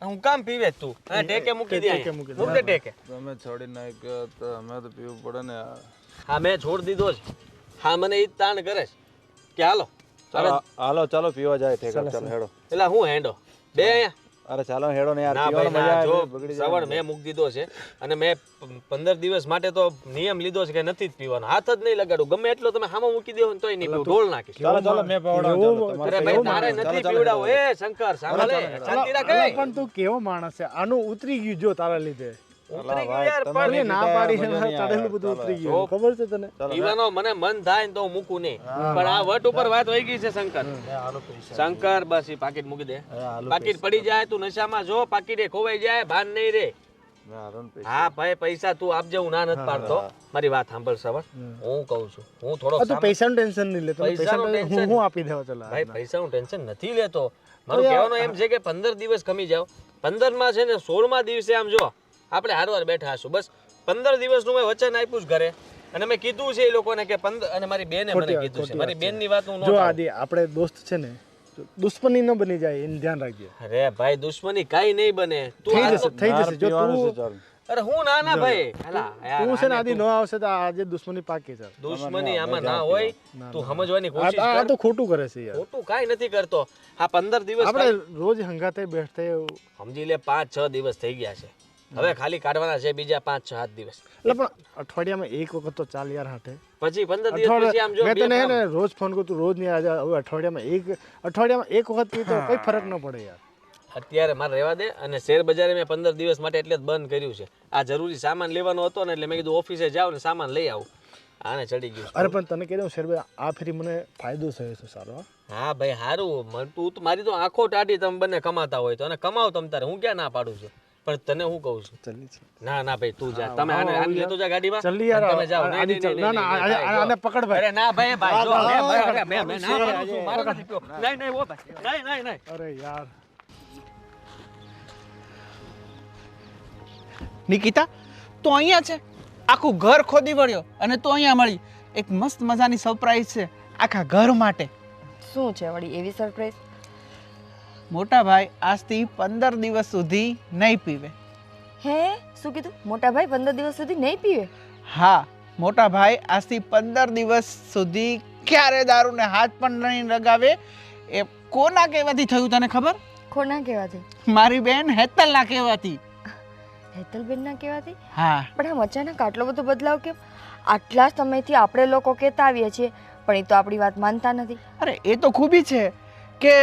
હું કામ પીવે તું? હા ટેકે મૂકી દે, મૂકી દે ટેકે. તમે છોડી નાખ્યો તો અમે તો પીવું પડે ને યાર. હા મેં છોડી દીધો છે. હા મને ઈ જ તાણ કરે છે કે હાલો હાલો ચાલો પીવા જાય ઠેકા. ચાલો હેડો. એટલે હું હેંડો બે અહીંયા. અરે ચાલો હેડો ને યાર. ના પીવાની ભાઈ ના, મજા જો આવે, બગડી જાય. શ્રવણ મેં મૂકી દીધો છે અને મેં 15 દિવસ માટે તો નિયમ લીધો છે કે નથી જ પીવાનો. હાથ જ નહીં લગાડું. ગમે એટલો તમે હામો મૂકી દેવો ને તોય નહીં પીવું, ઢોળ નાખીશ. ચાલો ચાલો મેં પીવડાવું. અરે ભાઈ તારે નથી પીવડાવો. એ શંકર સાંભળે, શાંતિ રાખ. અલા, પણ તું કેવો માણસ છે? આનું ઉતરી ગયું જો તારા લીધે. ઉતરી ગયું યાર, તમે પણ એ ના પાડી ચડેલું બધું ઉતરી ગયું. ખબર છે તને? પીવાનો મને મન થાય ને તો હું મૂકું નહીં, પણ આ વટ ઉપર વાત હોઈ ગઈ છે શંકર. શંકર બસ ઈ પાકીટ મૂકી દે. પાકીટ પડી જાય, તું નશામાં જો, પાકીટ ખોવાઈ જાય, ભાન નહીં રે. હા ભાઈ પૈસા તું આપજે, હું ના નથી પાડતો. મારી વાત સાંભળ શ્રવણ, હું કહું છું, હું થોડો તું પૈસાનું ટેન્શન નહીં લે. પૈસાનું ટેન્શન હું આપી દેવા ચલા. ભાઈ પૈસાનું ટેન્શન નથી લેતો. મારું કહેવાનું એમ છે કે 15 દિવસ કમી જાવ. 15માં છે ને 16મા દિવસે આમ જો આપણે હારવાર બેઠા હશું. બસ 15 દિવસનું મેં વચન આપ્યું છે ઘરે, અને મેં કીધું છે એ લોકોને કે 15, અને મારી બેને મને કીધું છે. મારી બેનની વાત હું જો આદિ આપણે દોસ્ત છે ને, દુશ્મની ન બની જાય એનું ધ્યાન રાખજે. અરે ભાઈ દુશ્મની કાઈ નહીં બને. તું થઈ જશે જો તું. અરે હું ના ભાઈ હાલા યાર, તું છે ને આદિ ન આવશે તો આજે દુશ્મની પાકી છે. દુશ્મની આમાં ના હોય. તું સમજવાની કોશિશ આ કર. તો ખોટું કરે છે યાર. ખોટું કાઈ નથી કરતો. આ 15 દિવસ આપણે રોજ હંગાતે બેઠતે સમજી લે, 5-6 દિવસ થઈ ગયા છે. હવે ખાલી કાઢવાના છે બીજા 5-6 દિવસ. એટલે પણ અઠવાડિયામાં એક વખત તો ચાલ યાર હાટે. પછી 15 દિવસ પછી આમ જો મેં તને હે ને રોજ ફોન કરું, તું રોજ નહીં આજે. હવે અઠવાડિયામાં એક વખત પી તો કઈ ફરક ન પડે યાર. અત્યારે મારે રહેવા દે. અને શેર બજારે મેં 15 દિવસ માટે એટલે જ બંધ કર્યું છે. આ જરૂરી સામાન લેવાનો હતો ને, એટલે મેં કીધું ઓફિસે જાવ ને સામાન લઈ આવું. આને ચડી ગયું. અરે પણ તને કહી દઉં શેરભાઈ, આ ફેરી મને ફાયદો થયો છે સારો. હા ભાઈ સારું. તું મારી તો આંખો ટાઢી તમે બંને કમાતા હોય તો, અને કમાવ તમ તારે, હું ક્યાં ના પાડું છું. પણ તને હું કહું છું, ચાલી છે. ના ના ભાઈ તું જા. તમે આને લેતો જા ગાડીમાં. ચાલી યાર, તમે જાઓ. નહીં, નહીં, નહીં, ના ના આને પકડ ભાઈ. અરે ના ભાઈ ભાઈ જો મેં ના પાડું છું. મારે નથી પીવો. નહીં નહીં ઓ ભાઈ, નહીં નહીં. અરે યાર નિકિતા તો અહીંયા છે, આખું ઘર ખોદી વળ્યો અને તો અહીંયા મળી. એક મસ્ત મજાની સરપ્રાઈઝ છે આખા ઘર માટે. શું છે વળી એવી સરપ્રાઈઝ? મોટા ભાઈ આજથી 15 દિવસ સુધી નહીં પીવે. હે શું કીધું? મોટા ભાઈ 15 દિવસ સુધી નહીં પીવે? હા, મોટા ભાઈ આજથી 15 દિવસ સુધી ક્યારે દારૂને હાથ પણ નહીં લગાવે. એ કોના કહેવાથી થયું તને ખબર? કોના કહેવાથી? મારી બેન હેતલના કહેવાથી. હેતલબેન ના કહેવાથી? હા. પણ આમ અચાનક આટલો બધો બદલાવ કેમ? આટલા સમયથી આપણે લોકો કહેતા આવીએ છીએ, પણ એ તો આપણી વાત માનતા નથી. અરે એ તો ખૂબી છે કે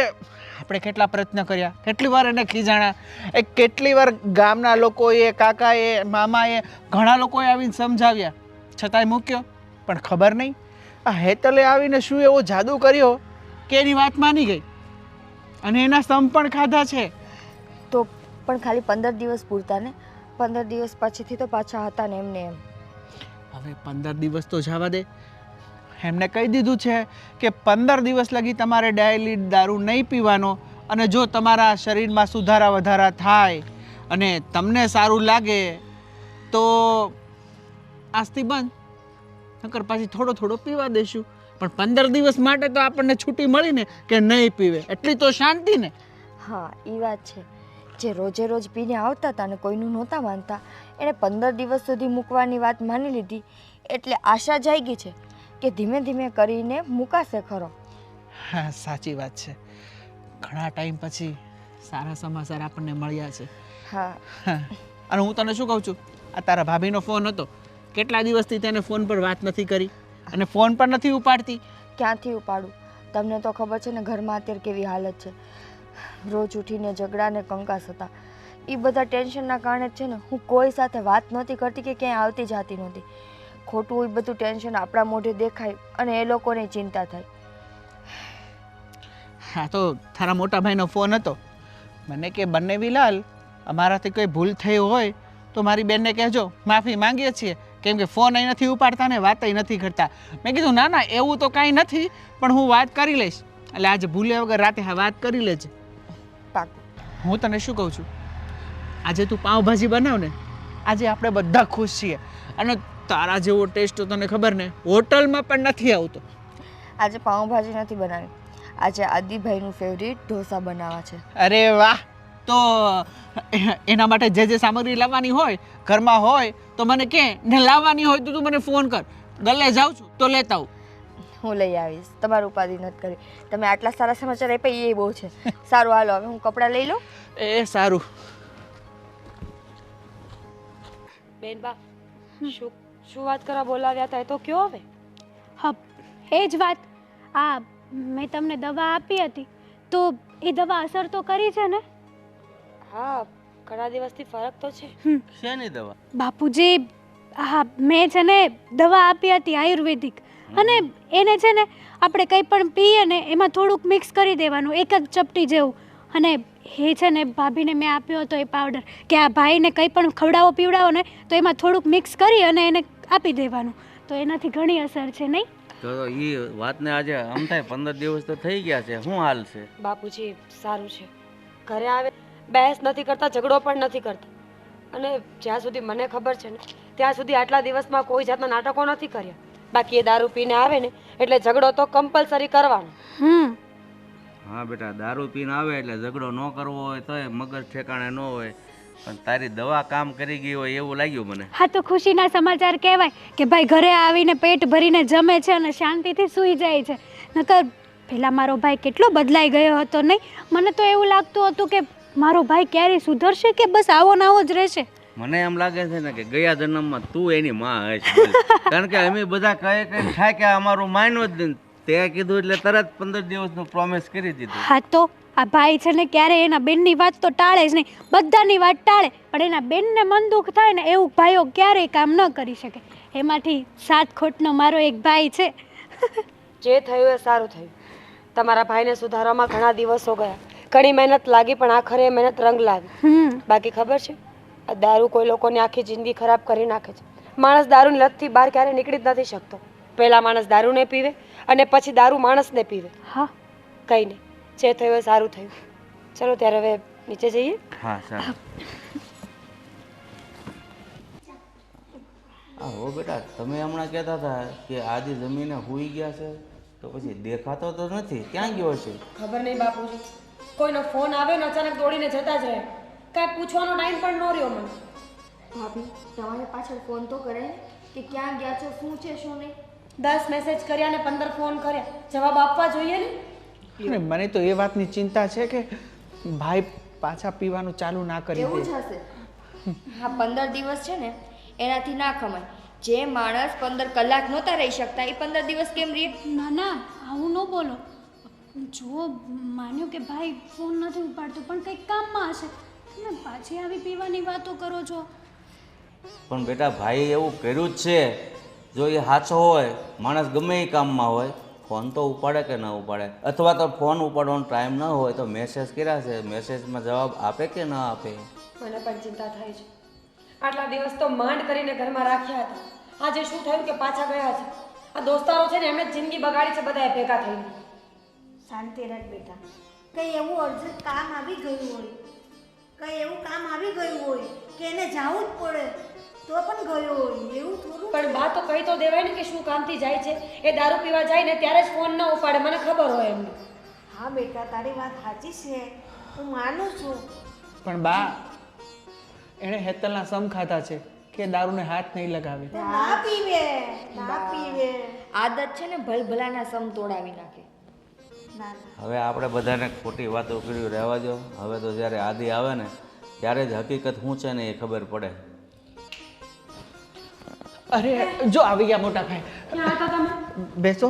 આપણે કેટલા પ્રયત્ન કર્યા, કેટલી વાર એને ખીજાણા, એ કેટલી વાર ગામના લોકોએ, કાકાએ, મામાએ, ઘણા લોકોએ આવીને સમજાવ્યા, છતાંય મૂક્યો. પણ ખબર નહીં આ હેતલે આવીને શું એવો જાદુ કર્યો કે એની વાત માની ગઈ અને એના સમ પણ ખાધા છે. તો પણ ખાલી 15 દિવસ પૂરતા ને? 15 દિવસ પછીથી તો પાછા હતા ને એમને એમ. હવે 15 દિવસ તો જવા દે. એમને કહી દીધું છે કે 15 દિવસ લગી તમારે ડેઈલી દારૂ નહીં પીવાનો, અને જો તમારા શરીરમાં સુધારા વધારા થાય અને તમને સારું લાગે તો આજથી બંધ, નકર પાછી થોડો થોડો પીવા દેશું. પણ 15 દિવસ માટે તો આપણને છૂટી મળી ને કે નહીં પીવે, એટલી તો શાંતિ ને. હા એ વાત છે. જે રોજે રોજ પીને આવતા હતા ને કોઈનું નહોતા માનતા, એણે 15 દિવસ સુધી મૂકવાની વાત માની લીધી, એટલે આશા જાગી છે કે ધીમે ધીમે કરીને મુકાશે ખરો. હા સાચી વાત છે. ઘણા ટાઈમ પછી સારા સમાચાર આપણને મળ્યા છે. હા. અને હું તને શું કહું છું, આ તારા ભાભીનો ફોન હતો, કેટલા દિવસથી તેને ફોન પર વાત નથી કરી અને ફોન પણ નથી ઉપાડતી. ક્યાંથી ઉપાડું? તમને તો ખબર છે ને ઘરમાં અત્યારે કેવી હાલત છે. રોજ ઉઠીને ઝઘડા ને કંકાસ હતા. એ બધા ટેન્શનના કારણે જ છે ને હું કોઈ સાથે વાત નહોતી કરતી કે ક્યાંય આવતી જાતી નહોતી. ખોટું એ બધું ટેન્શન આપણા મોઢે દેખાય અને એ લોકોને ચિંતા થાય. હા તો તારા મોટા ભાઈનો ફોન હતો. મને કે બંને વિલાલ અમારાથી કોઈ ભૂલ થઈ હોય તો મારી બેનને કહેજો, માફી માંગીએ છીએ, કેમ કે ફોન અહીં નથી ઉપાડતા ને વાતય નથી કરતા. મેં કીધું ના ના એવું તો કાંઈ નથી, પણ હું વાત કરી લઈશ. એટલે આજે ભૂલે વગર રાતે વાત કરી લેજે. પાકું. હું તને શું કહું છું, આજે તું પાઉંભાજી બનાવ ને, આજે આપણે બધા ખુશ છીએ. અને તારા જેવો ટેસ્ટ તો તને ખબર ને હોટલમાં પણ નથી આવતો. આજે પાઉંભાજી નથી બનાવી, આજે આદિભાઈનું ફેવરિટ ઢોસા બનાવવા છે. અરે વાહ! તો એના માટે જે જે સામગ્રી લાવવાની હોય ઘરમાં હોય તો મને કહે, ને લાવવાની હોય તો તું મને ફોન કર. ગલ્લે જાઉં છું તો લેતા આવું. હું લઈ આવીશ, તમારું ઉપાધિ નથી કરી. તમે આટલા સારા સમાચાર આપ્યા એ બહુ છે. સારું હાલો હવે હું કપડાં લઈ લઉં. એ સારું. બેનબા શું વાત કરવા બોલાવ્યા હતા એ તો કયો હવે. હા એ જ વાત. આ મેં તમને દવા આપી હતી તો એ દવા અસર તો કરી છે ને? હા ઘણા દિવસથી ફરક તો છે. શેની દવા? બાપુજી, હા મેં છે ને દવા આપી હતી આયુર્વેદિક, અને એને છે ને આપણે કંઈ પણ પીએ ને એમાં થોડુંક મિક્સ કરી દેવાનું, એક જ ચપટી જેવું. અને એ છે ને ભાભીને મેં આપ્યો હતો એ પાવડર, કે આ ભાઈને કંઈ પણ ખવડાવો પીવડાવો ને તો એમાં થોડુંક મિક્સ કરી અને એને આપી દેવાનું, તો એનાથી ઘણી અસર છે નહીં? તો એ વાતને આજે આમ થાય 15 દિવસ તો થઈ ગયા છે, શું હાલ છે? બાપુજી સારું છે, ઘરે આવે બહેસ નથી કરતા, ઝઘડો પણ નથી કરતા. અને જ્યાં સુધી મને ખબર છે ને ત્યાં સુધી આટલા દિવસમાં કોઈ જાતના નાટકો નથી કર્યા. બાકી એ દારૂ પીને આવે ને એટલે ઝઘડો તો કમ્પલસરી કરવાનો. હા બેટા, દારૂ પીને આવે એટલે ઝઘડો ન કરવો હોય તો મગજ ઠેકાણે ન હોય, પણ તારી દવા કામ કરી ગઈ હોય એવું લાગ્યું મને. હા તો ખુશીના સમાચાર કહેવાય કે ભાઈ ઘરે આવીને પેટ ભરીને જમે છે અને શાંતિથી સૂઈ જાય છે. નકર પેલા મારો ભાઈ કેટલો બદલાઈ ગયો હતો નહીં? મને તો એવું લાગતું હતું કે મારો ભાઈ ક્યારે સુધરશે કે બસ આવો ને આવો જ રહેશે. મને એમ લાગે છે ને કે ગયા જન્મમાં તું એની માં હશ, કારણ કે અમે બધા કહે થાય કે અમારું માન્યો જ નહીં. તે કીધું એટલે તરત 15 દિવસનું પ્રોમિસ કરી દીધું. હા તો આ ભાઈ છે ને ક્યારે એના બેનની વાત તો ટાળે જ નહીં, બધાની વાત ટાળે, પણ એના બેનને મન દુઃખ થાય ને એવું ભાઈઓ ક્યારેય કામ ન કરી શકે. એમાંથી 7 ખોટનો મારો એક ભાઈ છે. જે થયું એ સારું થયું. તમારા ભાઈને સુધારવામાં ઘણા દિવસો ગયા, ઘણી મહેનત લાગી, પણ આખરે એ મહેનત રંગ લાવી. બાકી ખબર છે આ દારૂ કોઈ લોકોની આખી જિંદગી ખરાબ કરી નાખે છે. માણસ દારૂની લતથી બહાર ક્યારે નીકળી જ નથી શકતો. પહેલા માણસ દારૂને પીવે અને પછી દારૂ માણસને પીવે. હા કંઈ નહીં, જે થયું એ સારું થયું. ચલો ત્યારે હવે નીચે જઈએ. હા સારું. હા હો બેટા, તમે હમણાં કહેતા હતા કે આજે જમીને સૂઈ ગયા છે, તો પછી દેખાતો તો નથી, ક્યાં ગયો છે? ખબર નહીં બાપુજી, કોઈનો ફોન આવે ને અચાનક દોડીને જતા જ રહે, કાંઈ પૂછવાનો ટાઈમ પણ ન રહ્યો મને. ભાભી તમારે પાછળ ફોન તો કરે કે ક્યાં ગયા છો, શું છે શું નહીં. 10 મેસેજ કર્યા ને 15 ફોન કર્યા, જવાબ આપવા જોઈએ ને. અને મને તો એ વાતની ચિંતા છે કે ભાઈ પાછા પીવાનું ચાલુ ના કરી એવું દે. જ હશે. હા 15 દિવસ છે ને એનાથી ના ખમાય. જે માણસ 15 કલાક નહોતા રહી શકતા એ 15 દિવસ કેમ રહે? ના ના આવું ન બોલો. જો માન્યું કે ભાઈ ફોન નથી ઉપાડતો પણ કંઈક કામમાં હશે, તમે પાછી આવી પીવાની વાતો કરો છો. પણ બેટા ભાઈ એવું કર્યું જ છે. જો એ સાચો હોય, માણસ ગમે એ કામમાં હોય, ફોન તો ઉપાડે કે ના ઉપાડે, અથવા તો ફોન ઉપાડવાનો ટાઈમ ન હોય તો મેસેજ કર્યા છે, મેસેજમાં જવાબ આપે કે ન આપે. મને પણ ચિંતા થાય છે. આટલા દિવસ તો માંડ કરીને ઘરમાં રાખ્યા હતા, આજે શું થયું કે પાછા ગયા છે. આ દોસ્તારો છે ને એમણે જ જિંદગી બગાડી છે બધાએ ભેગા થઈને. શાંતિ રાખ બેટા. કંઈ એવું અર્જન્ટ કામ આવી ગયું હોય, કંઈ એવું કામ આવી ગયું હોય કે એને જવું જ પડે તો પણ ગયો હોય, એવું થોડું. પણ બા તો કહી તો દેવાય ને કે શું કામથી જાય છે. એ દારૂ પીવા જાય ને ત્યારે જ ફોન ન ઉપાડે, મને ખબર હોય એમને. હા બેટા તારી વાત સાચી છે, હું માનું છું. પણ બા એણે હેતલના સમ ખાધા છે કે દારૂને હાથ નહીં લગાવે. ના પીવે, ના પીવે. આદત છે ને ભલભલાના સમ તોડાવી નાખે. ના ના હવે આપણે બધાને ખોટી વાતો કરી રહેવા દો. હવે તો જ્યારે આદિ આવે ને ત્યારે જ હકીકત શું છે ને એ ખબર પડે. અરે જો આવી ગયા મોટા ભાઈ. ક્યાં હતા તમે? બેસો.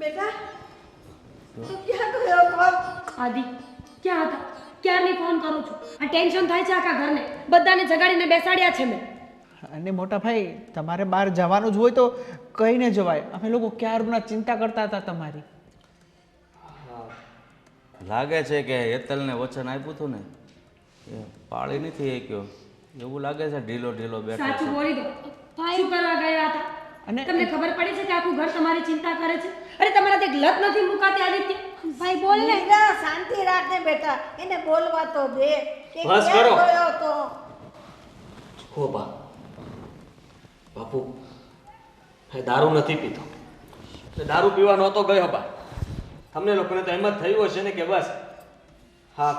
બેટા તું ક્યાં ગયો બાપ? આદિ ક્યાં હતા? ક્યારની ફોન કરું છું. આ ટેન્શન થાય છે આખા ઘરને, બધાને જગાડીને બેસાડ્યા છે મેં. અને મોટા ભાઈ તમારે બહાર જવાનું જ હોય તો કહીને જવાય. અમે લોકો ક્યારના ચિંતા કરતા હતા તમારી. લાગે છે કે હેતલને વચન આપ્યું હતું ને એ પાળી નથી શક્યો એવું લાગે છે. ઢીલો ઢીલો બેઠો સાચું છે. બોલી દો શું કરવા ગયા હતા અને તમને ખબર પડી છે કે આખું ઘર તમારી ચિંતા કરે છે? અરે તમારાથી એક લત નથી મુકાતી આદિત્ય? ભાઈ બોલ ને. મીરા, શાંતિ રાખને બેટા, એને બોલવા તો દે કે બસ ક્યાં કરો. ગયો તો. હો બા બાપુ એ દારૂ નથી પીતો. એ દારૂ પીવા નહોતો ગયો બા. તમને લોકોને તો એમ જ થયું હશે ને કે બસ હા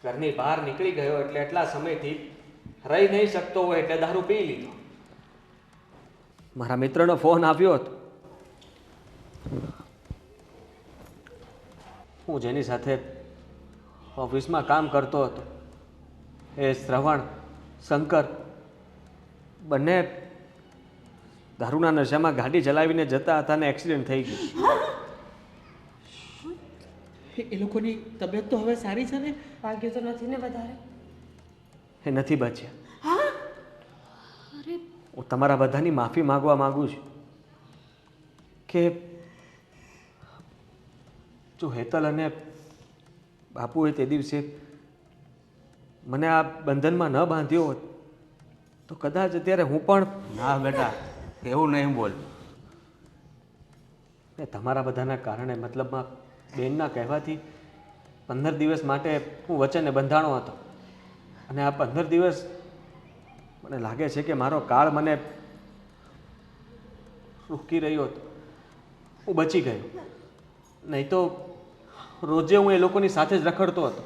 ઘરની બહાર નીકળી ગયો એટલે એટલા સમયથી રહી નહીં શકતો હોય એટલે દારૂ પી લીધો. મારા મિત્રનો ફોન આવ્યો હતો. હું જેની સાથે ઓફિસમાં કામ કરતો હતો એ શ્રવણ શંકર બંને દારૂના નશામાં ગાડી ચલાવીને જતા હતા ને એક્સિડન્ટ થઈ ગયું. એ લોકોની તબિયત તો હવે સારી છે ને? ભાગ્ય તો નથી ને વધારે. એ નથી બચ્યા. હું તમારા બધાની માફી માંગવા માંગુ છું કે જો હેતલ અને બાપુએ તે દિવસે મને આ બંધનમાં ન બાંધ્યો હોત તો કદાચ અત્યારે હું પણ ના બેટા એવું નહીં બોલ. ને તમારા બધાના કારણે મતલબમાં બેનના કહેવાથી 15 દિવસ માટે હું વચને બંધાણો હતો અને આ 15 દિવસ મને લાગે છે કે મારો કાળ મને રોકી રહ્યો હતો. હું બચી ગયો. નહીં તો રોજે હું એ લોકોની સાથે જ રખડતો હતો,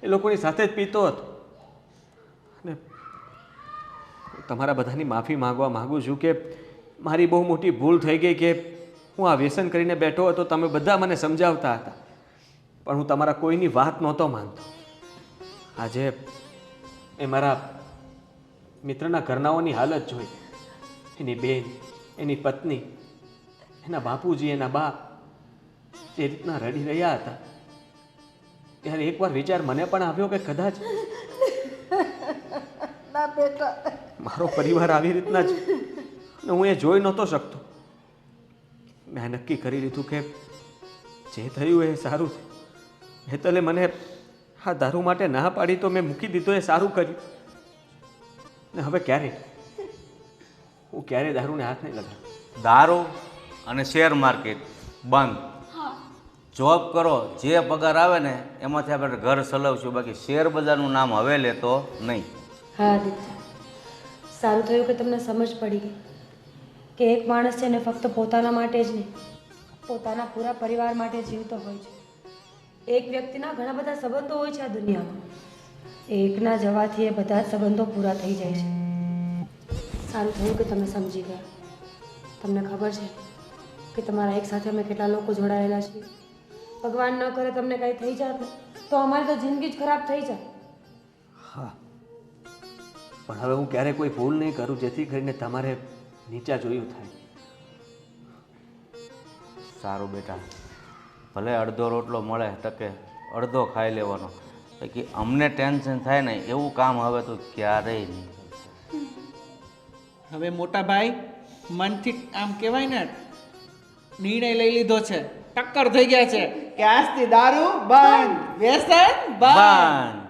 એ લોકોની સાથે જ પીતો હતો. અને તમારા બધાની માફી માંગવા માગું છું કે મારી બહુ મોટી ભૂલ થઈ ગઈ કે હું આ વ્યસન કરીને બેઠો હતો. તમે બધા મને સમજાવતા હતા પણ હું તમારા કોઈની વાત નહોતો માનતો. આજે એ મારા મિત્રના ઘરનાઓની હાલત જોઈ, એની બેન, એની પત્ની, એના બાપુજી, એના બા જે રીતના રડી રહ્યા હતા ત્યારે એકવાર વિચાર મને પણ આવ્યો કે કદાચ ના બેટા, મારો પરિવાર આવી રીતના જ ને હું એ જોઈ નહોતો શકતો. મેં નક્કી કરી લીધું કે જે થયું એ સારું છે. હેતલે મને આ દારૂ માટે ના પાડી તો મેં મૂકી દીધો એ સારું કર્યું. ને હવે હું ક્યારે દારૂને હાથ નહીં લગાડું. દારૂ અને શેર માર્કેટ બંધ. જોબ કરો, જે પગાર આવે ને એમાંથી આપણે ઘર ચલાવશું, બાકી શેર બજારનું નામ હવે લેતો નહીં. હા આદિત્ય, સારું થયું કે તમને સમજ પડી ગઈ કે એક માણસ છે ને ફક્ત પોતાના માટે જ નહીં પોતાના પૂરા પરિવાર માટે જીવતો હોય છે. એક વ્યક્તિના ઘણા બધા સંબંધો હોય છે આ દુનિયામાં. એકના જવાથી એ બધા જ સંબંધો પૂરા થઈ જાય છે. સારું થયું કે તમે સમજી ગયા. તમને ખબર છે કે તમારા એક સાથે અમે કેટલા લોકો જોડાયેલા છીએ. ભગવાન ન કરે તમને કંઈ થઈ જાત ને તો અમારી તો જિંદગી જ ખરાબ થઈ જાય. હા, પણ હવે હું ક્યારે કોઈ ભૂલ નહીં કરું જેથી કરીને તમારે નીચા જોયું થાય. સારું બેટા, ભલે અડધો રોટલો મળે તકે અડધો ખાઈ લેવાનો, બાકી અમને ટેન્શન થાય ને એવું કામ હવે તો ક્યારેય નહીં. હવે મોટા ભાઈ મનથી આમ કહેવાય ને નિર્ણય લઈ લીધો છે, ટક્કર થઈ ગયા છે કે આજથી દારૂ બંધ, વ્યસન બંધ.